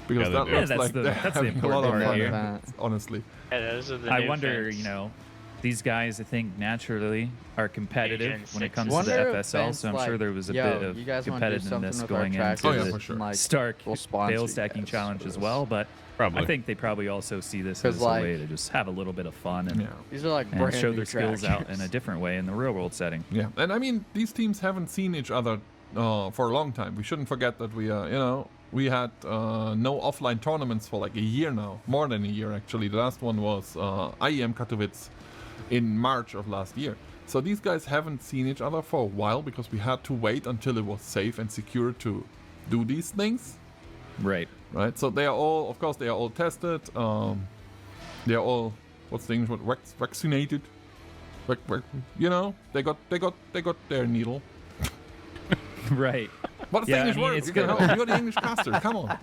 Because Yeah, they that do. Yeah, looks that's like the- they're that's the having a lot of important fun, part here. honestly. Yeah, those are the I new wonder, fence. you know, these guys, I think, naturally are competitive Agent when it 6 comes is- to the Wonder if FSL, Vince, so I'm sure like, there was a yo, bit of you guys wanna do something competitiveness with our going tractors into Oh, yeah, the for sure. Like, Stark we'll sponsor bale you stacking guys challenge for as this. well, but Probably. I think they probably also see this 'Cause, as like- a way to just have a little bit of fun and, Yeah. These are like and brand show new their skills out in tractors. a different way in the real world setting. Yeah, and I mean, these teams haven't seen each other for a long time. We shouldn't forget that we had no offline tournaments for like a year now, more than a year actually. The last one was IEM Katowice in March of last year. So these guys haven't seen each other for a while because we had to wait until it was safe and secure to do these things. Right. Right. So they are all, of course, they are all tested. They are all, what's the English word? Vaccinated. You know, they got their needle. Right. What's Yeah, the English I mean, word? it's You can gonna- help. You're the English caster. Come on.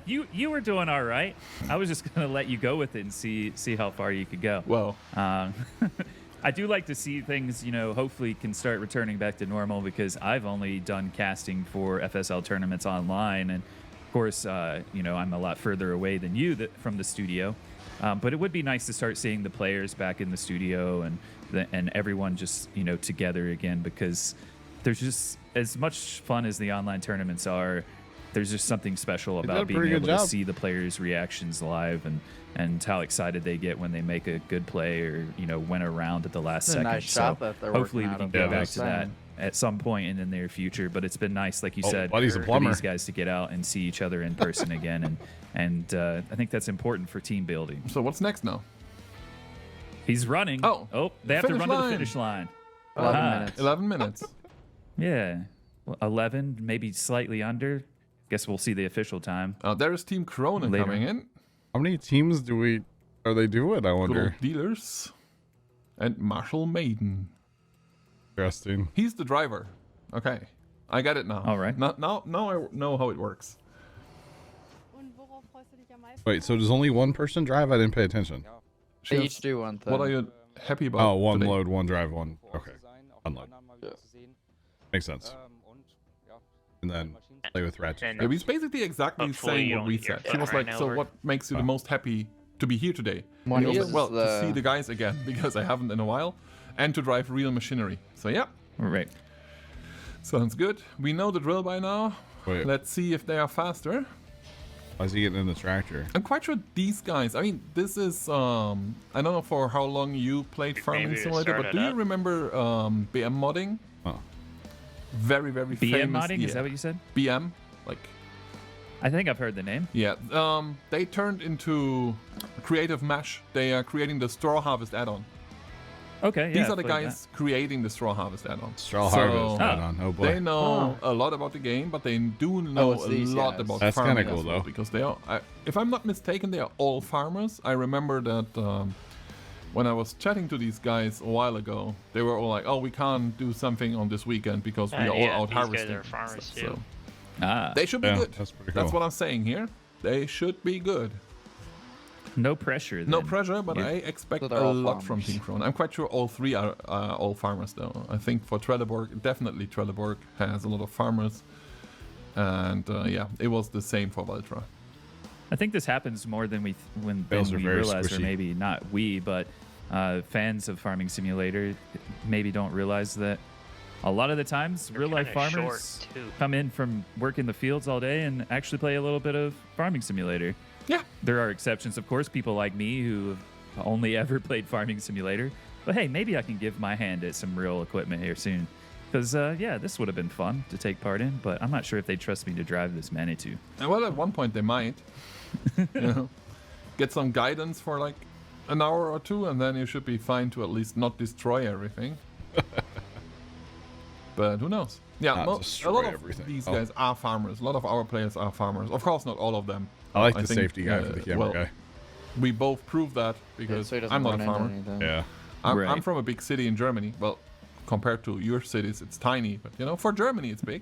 You were doing all right. I was just gonna let you go with it and see how far you could go. Well, I do like to see things, you know, hopefully can start returning back to normal because I've only done casting for FSL tournaments online, and of course, you know, I'm a lot further away than you from the studio. But it would be nice to start seeing the players back in the studio and everyone just, you know, together again, because there's just as much fun as the online tournaments are. There's just something special did a about being pretty good able to job. see the players' reactions live and how excited they get when they make a good play or, you know, win a round at the last It's a second. nice shot that they're hopefully we working can out get of back the to that same. at some point in the near future. But it's been nice, like you Oh, said, Buddy's a for plumber. these guys to get out and see each other in person again. And I think that's important for team building. so what's next now? He's running. Oh, they have to finish run to the line. finish line. 11 Ah, minutes. 11 minutes. Yeah. Well, 11, maybe slightly under. Guess we'll see the official time. There is Team Corona Later. coming in. How many teams are they doing? I Good wonder. old dealers. And Marshall Maiden. Interesting. He's the driver. Okay. I get it now. All right. Now I know how it works. Wait, so does only one person drive? I didn't pay attention. They each do one thing. What are you happy about? Oh, one today? load, one drive, one. Okay. Unload. Makes sense. And then play with Ratchet. It was basically exactly saying what we said. She was like, so what makes you the most happy to be here today? One And he was is like, well, to the- see the guys again, because I haven't in a while, and to drive real machinery. So yeah. Right. Sounds good. We know the drill by now. Wait. Let's see if they are faster. Why is he getting in the tractor? I'm quite sure these guys, I mean, this is, I don't know for how long you played Farming Maybe Simulator, but start do it you up. remember BM modding? Oh. Very, very BM famous. modding? Is that what you said? BM, like... I think I've heard the name. Yeah, they turned into Creative Mesh. They are creating the Straw Harvest add-on. Okay, yeah. These are I've the played guys creating the Straw Harvest add-on. Straw Harvest add-on. Oh boy. They know a lot about the game, but they do know it's a these lot guys. about That's farming kinda cool, as well, though. because they are. If I'm not mistaken, they are all farmers. I remember that when I was chatting to these guys a while ago, they were all like, "Oh, we can't do something on this weekend because we are all yeah, out these guys harvesting." are farmers So Ah. they should be Yeah, good. that's pretty That's cool. what I'm saying here. They should be good. No pressure. Then. No pressure, but Yeah. I expect So a they're all lot from farmers. Team Krone. I'm quite sure all three are all farmers, though. I think for Trelleborg, definitely Trelleborg has a lot of farmers. And yeah, it was the same for Valtra. I think this happens more than we Bales are very realize, or squishy. maybe not we, but fans of Farming Simulator maybe don't realize that a lot of the times real life kinda farmers short, too. come in from work in the fields all day and actually play a little bit of Farming Simulator. Yeah. There are exceptions, of course, people like me who have only ever played Farming Simulator. But hey, maybe I can give my hand at some real equipment here soon. Because, yeah, this would have been fun to take part in, but I'm not sure if they trust me to drive this Manitou. Well, at one point they might. You know, get some guidance for like an hour or two, and then you should be fine to at least not destroy everything. But who knows? Yeah, Not a lot destroy of everything. these Oh. guys are farmers. A lot of our players are farmers. Of course, not all of them. I like the think, safety guy for the camera guy. We both prove that because so he doesn't I'm not a run into farmer. anything. Yeah. I'm Right. from a big city in Germany. Well, compared to your cities, it's tiny, but you know, for Germany, it's big.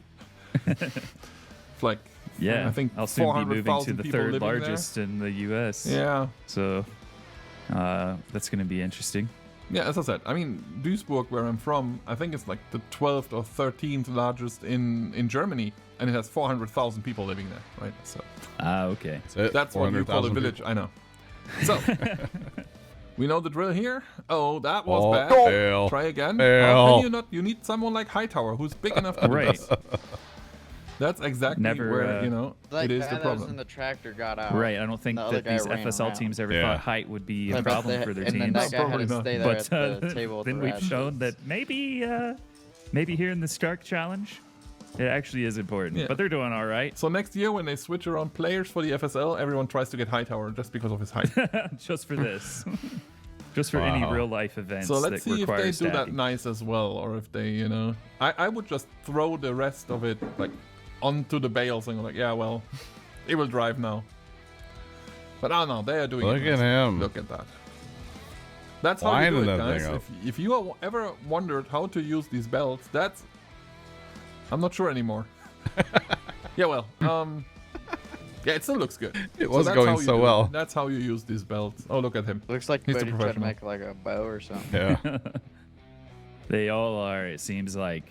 It's like, Yeah, I think I'll soon be moving to 400,000 the people third living there. largest in the U.S. Yeah. So that's going to be interesting. Yeah, as I said, I mean, Duisburg, where I'm from, I think it's like the 12th or 13th largest in Germany, and it has 400,000 people living there, right? So Okay. that's what you call a 400,000 village. people. I know. So we know the drill here. Oh, that was Oh, bad. fail. Try again. Fail. Can you not? You need someone like Hightower who's big enough to do Right. this. That's exactly Never, where you know Like it is guy the that was in problem. the tractor got out. Right. I don't think The other that guy these ran FSL around. teams ever Yeah. thought height would be a But problem they- for their and then teams. that guy had Probably to not. stay there But at the table with then the we've ratchets. shown that maybe here in the Stark Challenge, it actually is important. Yeah. But they're doing all right. So next year, when they switch around players for the FSL, everyone tries to get Hightower just because of his height. Just for this. Just for any Wow. real life events So that let's see if require they do that stacking. nice as well, or if they, you know, I would just throw the rest of it like onto the bales and go like, yeah, well, it will drive now. But I don't know, they are doing Look it. at nice. him. Look at that. That's how you Lining do it, that guys. thing up. If you are ever wondered how to use these belts, that's I'm not sure anymore. Yeah, well, yeah, it still looks good. It was that's going how you so do it. well. That's how you use these belts. Oh, look at him. Looks like He's the Buddy tried to professional. make like a bow or something. Yeah. They all are, it seems like.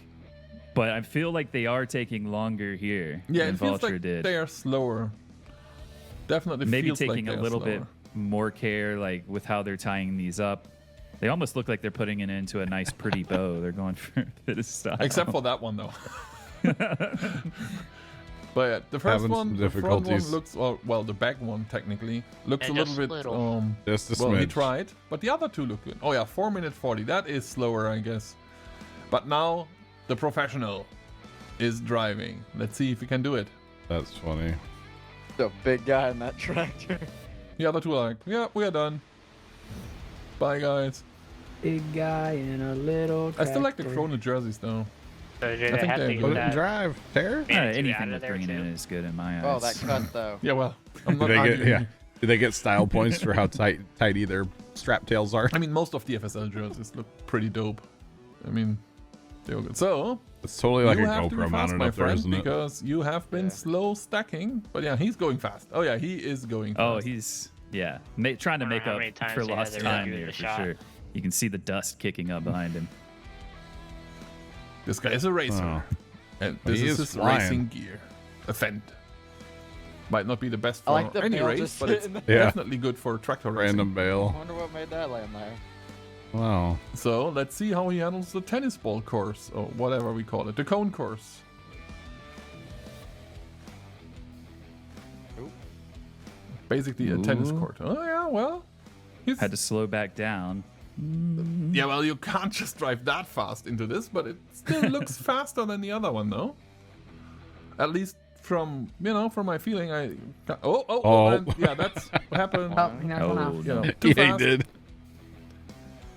But I feel like they are taking longer here Yeah, than it feels Vulture like did. they are slower. Definitely Maybe feels taking like a they are little bit slower. more care, like with how they're tying these up. They almost look like they're putting it into a nice, pretty bow. They're going for a bit of style. Except for that one, though. But yeah, the first Having one, some the front one difficulties. looks, well, the back one technically looks Yeah, a little just bit. little. Just a Well, he smidge. tried, but the other two look good. Oh yeah, 4:40. That is slower, I guess. But now the professional is driving. Let's see if he can do it. That's funny. The big guy in that tractor. The other two are like, yeah, we are done. Bye, guys. Big guy in a little. I still like the tractor. Corona jerseys though. So do I they think have they to have get good that Drive. Tear? Manitou out Anything of with there bringing too? in is good in my eyes. Oh, that cut though. Yeah, well, I'm not Do they get arguing. Do they get style points for how tidy their strap tails are. I mean, most of the FSL jerseys look pretty dope. I mean, they were good. So it's totally like a you have to be GoPro fast, mounted my up there, friend, isn't it? because you have been slow stacking. But yeah, he's going fast. Oh yeah, he is going fast. Oh, he's trying to make up for lost time here for sure. You can see the dust kicking up behind him. This guy is a racer, and this He is is his flying. racing gear. A Fend. Might not be the best I for like the any bale race, just but it's sitting there. definitely good for tractor racing. Random bale. I wonder what made that land there. Wow. So let's see how he handles the tennis ball course, or whatever we call it, the cone course. Basically a tennis court. Oh yeah, well, had to slow back down. Yeah, well, you can't just drive that fast into this, but it still looks faster than the other one, though. At least from my feeling, and yeah, that's what happened. Too Yeah, fast. he did.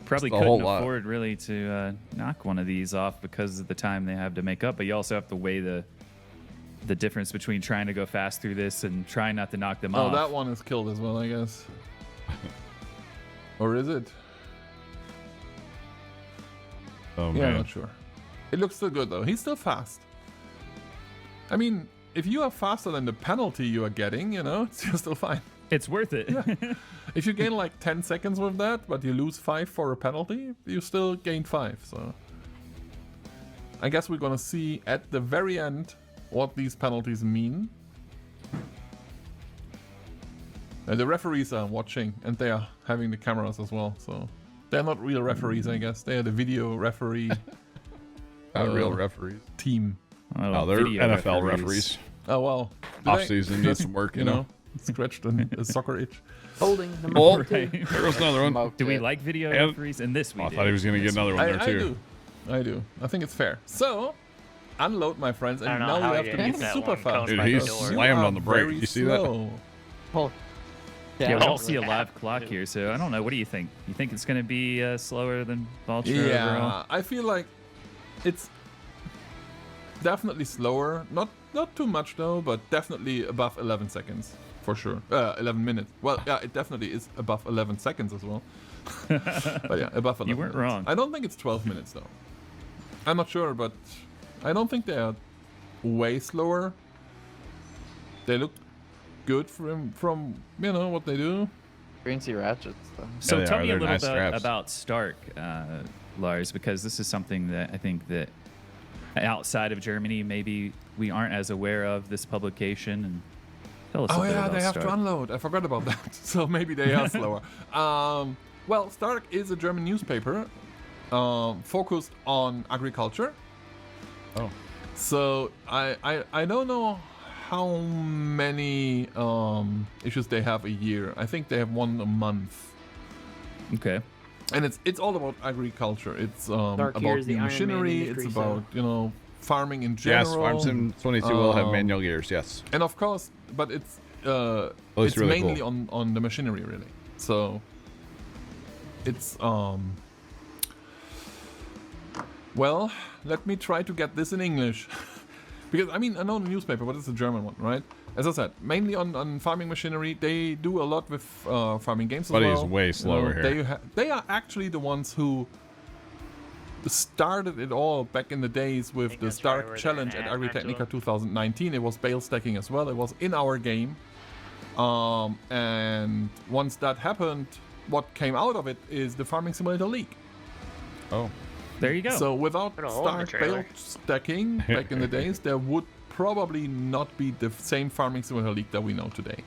Probably Just a whole couldn't lot. afford really to knock one of these off because of the time they have to make up. But you also have to weigh the difference between trying to go fast through this and trying not to knock them Oh, off. that one is killed as well, I guess. Or is it? Oh, Yeah, man. not sure. It looks still good though. He's still fast. I mean, if you are faster than the penalty you are getting, you're still fine. It's worth it. Yeah. If you gain like 10 seconds with that, but you lose 5 for a penalty, you still gain 5. So I guess we're gonna see at the very end what these penalties mean. The referees are watching, and they are having the cameras as well. So they're not real referees, I guess. They are the video referee. Not real referees. Team. Oh, they're NFL referees. Oh well. Off season needs some work, you know. Scratched a soccer itch. Holding the Oh, Right. there goes another one. Do we like video And- referees? And this we I did. thought he was going to get another one there too. I do. I think it's fair. So, unload, my friends, and I don't now know you how have you to be hit that super one fast. Dude, he because slammed are on the brake. very You see that? slow. Well, Yeah, we I don't see a live clock here, so I don't know. What do you think? You think it's going to be slower than Valtra Yeah, overall? I feel like it's definitely slower. Not too much though, but definitely above 11 seconds for sure. 11 minutes. Well, yeah, it definitely is above 11 seconds as well. But yeah, above 11. You weren't minutes. wrong. I don't think it's 12 minutes though. I'm not sure, but I don't think they are way slower. They look good from what they do. Green Sea Ratchets, though. So Yeah, tell me a they're little nice bit straps. about Stark, Lars, because this is something that I think that outside of Germany, maybe we aren't as aware of this publication. And tell us a Oh bit yeah, about they have Stark. to unload. I forgot about that. So maybe they are slower. Well, Stark is a German newspaper focused on agriculture. Oh. So I don't know how many issues they have a year. I think they have one a month. Okay. And it's all about agriculture. It's Dark here about is the new Iron Man machinery. industry, It's so- about farming in general. Yes, Farm Sim 22 will have manual gears. Yes. And of course, but it's looks really mainly cool. on the machinery really. So it's well, let me try to get this in English. Because I mean I know the newspaper, but it's a German one, right? As I said, mainly on farming machinery. They do a lot with farming games But as he's well. way slower here. They are actually the ones who started it all back in the days with the Stark Challenge at Agritechnica 2019. It was bale stacking as well. It was in our game. And once that happened, what came out of it is the Farming Simulator League. Oh. There you go. So without Put a hole in the Stark trailer. bale stacking back in the days, there would probably not be the same Farming Simulator League that we know today.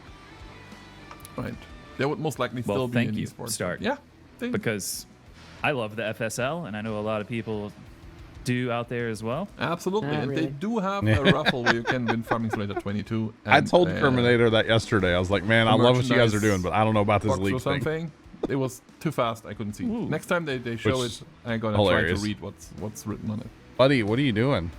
Right. There would most likely Well, still be thank an you, esports. Stark. Yeah. Because I love the FSL, and I know a lot of people do out there as well. Absolutely. Not And really. they do have a raffle where you can win Farming Simulator 22. I and, told Terminator that yesterday. I was like, man, I love what you guys are doing, but I don't know about this box or league thing. something. It was too fast. I couldn't see. Ooh. Next time they show Which it, I'm gonna hilarious. try to read what's written on it. Buddy, what are you doing?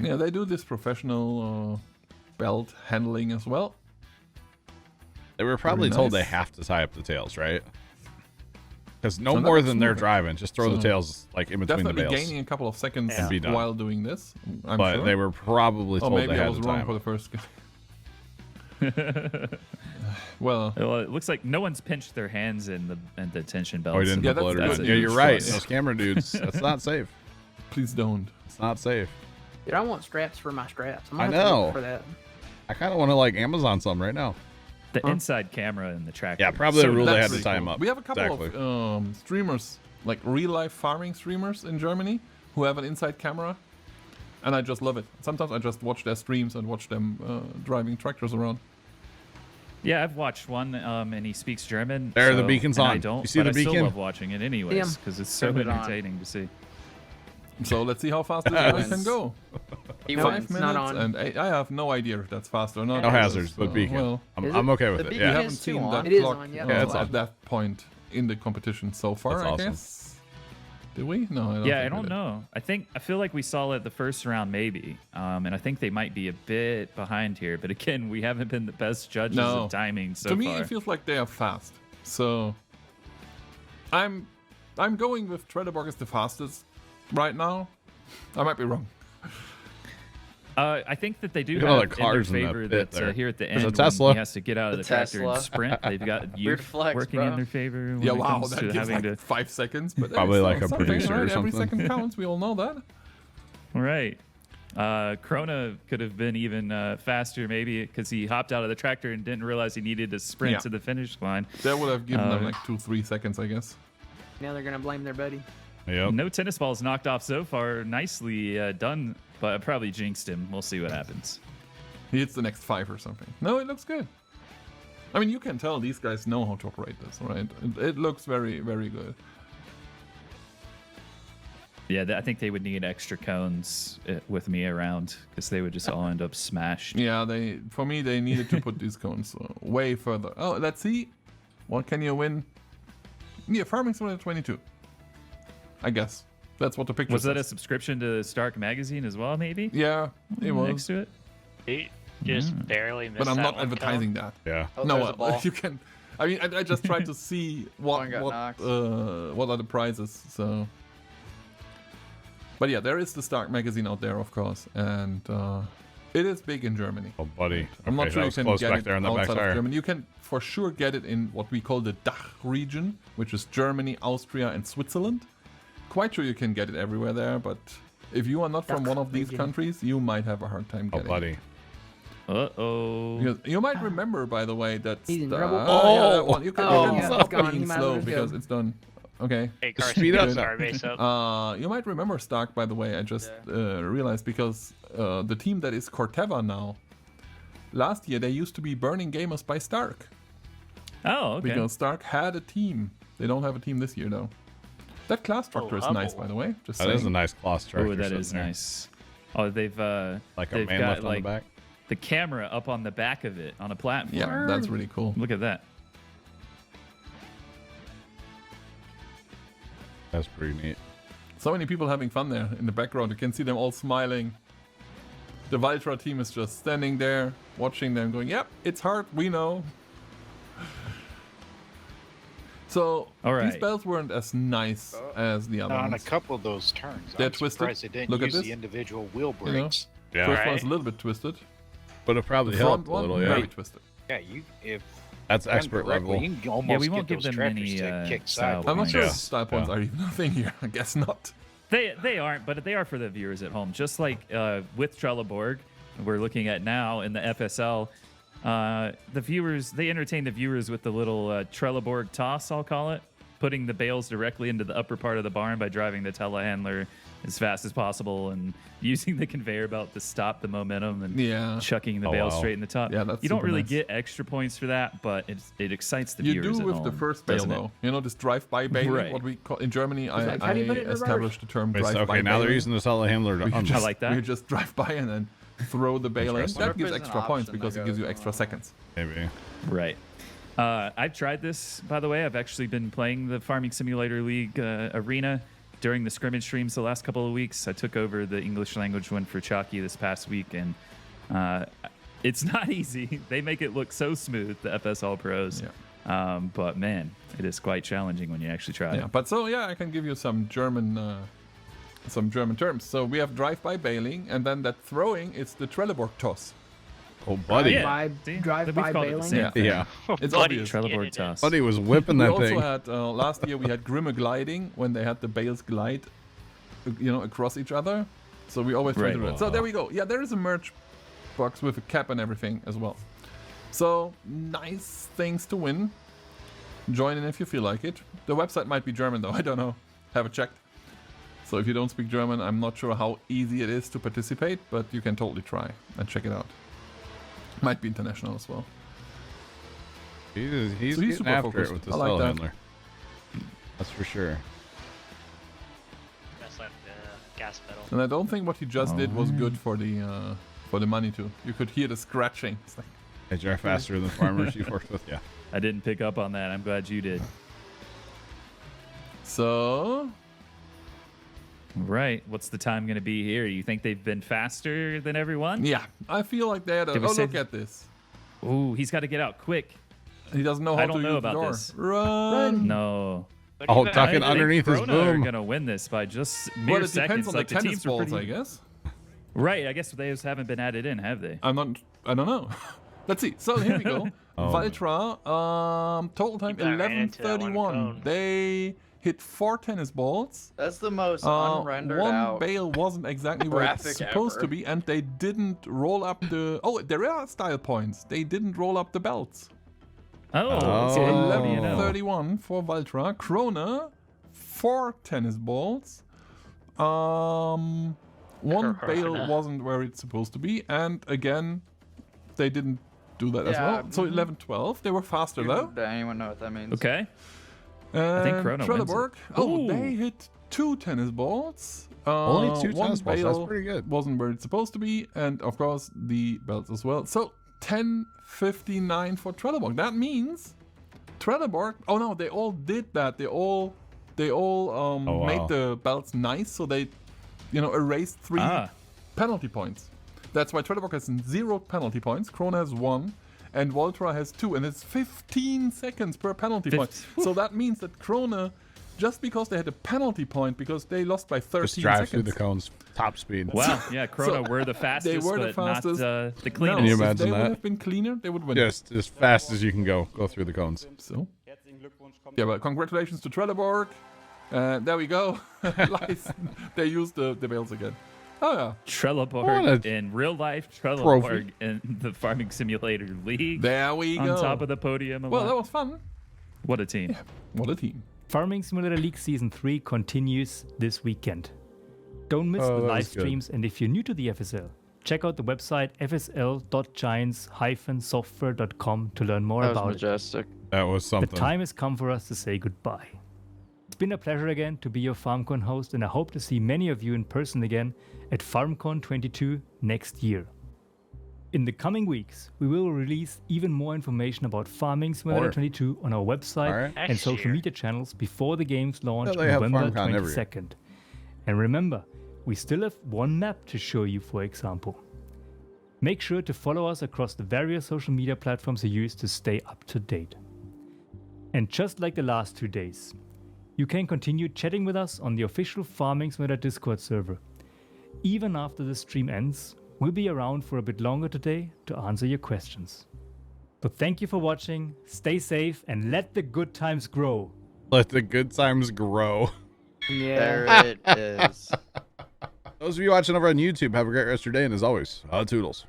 here. Yeah, they do this professional belt handling as well. They were probably told they have to tie up the tails, right? Because no more than they're driving. Just throw the tails like in between the bales. Definitely gaining a couple of seconds and be done. while doing this. I'm but sure. they were probably told maybe they had I was to wrong time for the first. Well, it looks like no one's pinched their hands in the tension belts. Oh, he didn't put bloater in. Yeah, you're right. Those camera dudes. That's not safe. Please don't. It's not safe. Dude, I want straps for my straps. I'm I gonna have to know. look for that. I kind of want to like Amazon some right now. The inside camera in the tractor. Yeah, probably the rule they had to really tie cool. them up. We have a couple of streamers, like real-life farming streamers in Germany, who have an inside camera, and I just love it. Sometimes I just watch their streams and watch them driving tractors around. Yeah, I've watched one, and he speaks German. There, the beacon's on. I don't, You see but the I still beacon? love watching it anyways because it's so Turn it on. entertaining to see. So let's see how fast this guy can go. He 5 wins. minutes, Not on. and I have no idea if that's fast or not. No hazards, but beacon. Well, I'm okay with The it. beacon we Yeah. haven't is seen on. that It is clock on, yeah. Yeah, it's at on. that point in the competition so far. That's I awesome. guess. Did we? No, I don't. Yeah, I think we don't did. know. I feel like we saw it the first round maybe, and I think they might be a bit behind here. But again, we haven't been the best judges No. of timing so To me, far. it feels like they are fast. So I'm going with Trelleborg as the fastest right now. I might be wrong. I think that they do Look at all have the in their cars in that favor pit that there. here at the There's end a when Tesla. he has to get out of the, The tractor Tesla. and sprint. They've got Weird youth flex, working bro. in their favor when Yeah, it wow, comes that to gives having like to. 5 seconds, but Probably it's like a something, producer or right? Every something. second counts. We all know that. Right. Krona could have been even faster maybe because he hopped out of the tractor and didn't realize he needed to sprint Yeah. to the finish line. That would have given them like 2-3 seconds, I guess. Now they're gonna blame their buddy. Yep. No tennis balls knocked off so far. Nicely done, but I probably jinxed him. We'll see what happens. He hits the next 5 or something. No, it looks good. I mean, you can tell these guys know how to operate this, right? It looks very, very good. Yeah, I think they would need extra cones with me around because they would just all end up smashed. Yeah, for me, they needed to put these cones way further. Oh, let's see. What can you win? Yeah, Farming Simulator 22. I guess. That's what the picture Was that a says. subscription to Stark Magazine as well, maybe? Yeah, it was. Next to it? He just barely missed But I'm that not one advertising cone. that. Yeah. Oh, No, there's a ball. you can. I mean, I just tried to see what One got knocked. what are the prizes. So, but yeah, there is the Stark magazine out there, of course, and it is big in Germany. Oh, buddy. I'm not Okay, sure that you was can close get back it there on that back outside tire. of Germany. You can for sure get it in what we call the DACH region, which is Germany, Austria, and Switzerland. Quite sure you can get it everywhere there, but if you are not from one of these region. countries, you might have a hard time Oh, getting it. buddy. Uh-oh. Because you might remember, by the way, that He's in the- trouble. yeah, that one. You can, Oh, you can yeah, stop it's gone. being He might as slow well because go. it's done. Okay. Hey, Just Carson, speed up. our base up. You might remember Stark, by the way. I just realized because the team that is Corteva now, last year they used to be Burning Gamers by Stark. Oh, okay. Because Stark had a team. They don't have a team this year, though. That class structure is nice, by the way. Just That saying. is a nice class tractor. Oh, that sitting is there. nice. Oh, they've Like a they've man got left on the like back. the camera up on the back of it on a platform. Yeah, that's really cool. Look at that. That's pretty neat. So many people having fun there in the background. You can see them all smiling. The Valtra team is just standing there, watching them, going, "Yep, it's hard. We know." So All these right. bells weren't as nice as the other On a ones. couple of those turns, They're I'm twisted. surprised they didn't Look at use this. the individual wheel You know? brakes. Yeah. First Right. one's a little bit twisted. But it probably The front helped a one, little, yeah. very twisted. Yeah, if That's done expert correctly, level. you can almost Yeah, we won't get give those them tractors many, to kick style sideways. I'm not sure Yeah. if style points are even a thing here. I guess not. They aren't, but they are for the viewers at home. Just like with Trelleborg, we're looking at now in the FSL, the viewers, they entertain the viewers with the little Trelleborg toss, I'll call it, putting the bales directly into the upper part of the barn by driving the telehandler as fast as possible and using the conveyor belt to stop the momentum and chucking the Oh, bales wow. straight in the top. Yeah, that's you don't super really nice. get extra points for that, but it excites the You viewers do at with home, the first bale, doesn't it? though. You know, this drive-by baling, Right. what we call in Germany. I like, how do you put it in reverse? established the term Wait, so, drive-by okay, now they're baling. using the telehandler We to just, I like that. We just drive by and then throw the bale in. Interesting. That Wonder gives if there's extra an points option because that it gives you goes, extra seconds. Maybe. Right. I've tried this, by the way. I've actually been playing the Farming Simulator League arena during the scrimmage streams the last couple of weeks. I took over the English language one for Chalky this past week, and It's not easy. They make it look so smooth, the FSL pros. Yeah. But man, it is quite challenging when you actually try. Yeah, but so yeah, I can give you some German terms. So we have drive-by bailing, and then that throwing, it's the Trelleborg toss. Oh, buddy. Drive-by bailing? Yeah. It's obvious. Trelleborg toss. Buddy was whipping that thing. We also had, last year we had Grimme gliding, when they had the bales glide, across each other. So we always try to do that. So there we go. Yeah, there is a merch box with a cap and everything as well. So nice things to win. Join in if you feel like it. The website might be German though, I don't know. Haven't checked. So if you don't speak German, I'm not sure how easy it is to participate, but you can totally try and check it out. Might be international as well. He's so getting super after focused. it with the I like cell that. handler. That's for sure. That's like the gas pedal. And I don't think what he just did was good for the money too. You could hear the scratching. It's like, They drive faster than farmers you've worked with, yeah. I didn't pick up on that. I'm glad you did. So, right. What's the time going to be here? You think they've been faster than everyone? yeah, I feel like they had a. Did we Oh, say look at this. Ooh, he's got to get out quick. He doesn't know how I to don't know use about the door. this. Run! No. Oh, But ducking I think underneath his Krona boom. are going to win this by just mere Well, it depends seconds. on Like the the tennis teams were balls, pretty... I guess. Right. I guess they haven't been added in, have they? I don't know. Let's see. So here we go. Oh. Valtra, total time People ran into that one 11:31. cone. They hit 4 tennis balls. That's the most unrendered One out bale wasn't exactly where it's graphic supposed to ever. be, and they didn't roll up the. Oh, there are style points. They didn't roll up the belts. Oh, So okay. What do you know? 11:31 for Valtra. Krona, 4 tennis balls. One bale wasn't where it's supposed to be, and again, they didn't do that as Yeah, well. So 11:12. They were faster though. Does anyone know what that means? Okay. And think Krona wins it. Trelleborg. Oh, Ooh. they hit 2 tennis balls. Only 2 one tennis balls. That's bale pretty good. Wasn't where it's supposed to be, and of course the belts as well. So 10:59 for Trelleborg. That means Trelleborg. Oh no, they all did that. They all made the belts nice, so they, erased 3 penalty points. That's why Trelleborg has 0 penalty points. Krona has 1. And Valtra has 2, and it's 15 seconds per penalty point. So that means that Krona, just because they had a penalty point, because they lost by 13 Just drive seconds. through the cones, top speed. Wow. Yeah, Krona were the fastest, They were the but fastest. not the cleanest. Can you If imagine they would that? have been cleaner, they would win. Just as fast as you can go through the cones. So, yeah, but congratulations to Trelleborg. There we go. Nice. They used the bales again. Oh yeah. Trelleborg in real life, Trelleborg in the Farming Simulator League. There we on go. top of the podium. Well, that was fun. What a team. Yeah, what a team. Farming Simulator League Season 3 continues this weekend. Don't miss the that live was good. streams, and if you're new to the FSL, check out the website fsl.giants-software.com to learn more That was about majestic. That was it. something. The time has come for us to say goodbye. It's been a pleasure again to be your FarmCon host, and I hope to see many of you in person again at FarmCon 22 next year. In the coming weeks, we will release even more information about Farming Simulator 22 on our website and Next social year. media channels before the games launch Yeah, they have November FarmCon every year. 22nd. And remember, we still have one map to show you, for example. Make sure to follow us across the various social media platforms you use to stay up to date. And just like the last 2 days, you can continue chatting with us on the official Farming Simulator Discord server. Even after the stream ends, we'll be around for a bit longer today to answer your questions. So thank you for watching, stay safe, and let the good times grow. Let the good times grow. Yeah. There it is. Those of you watching over on YouTube, have a great rest of your day, and as always, toodles.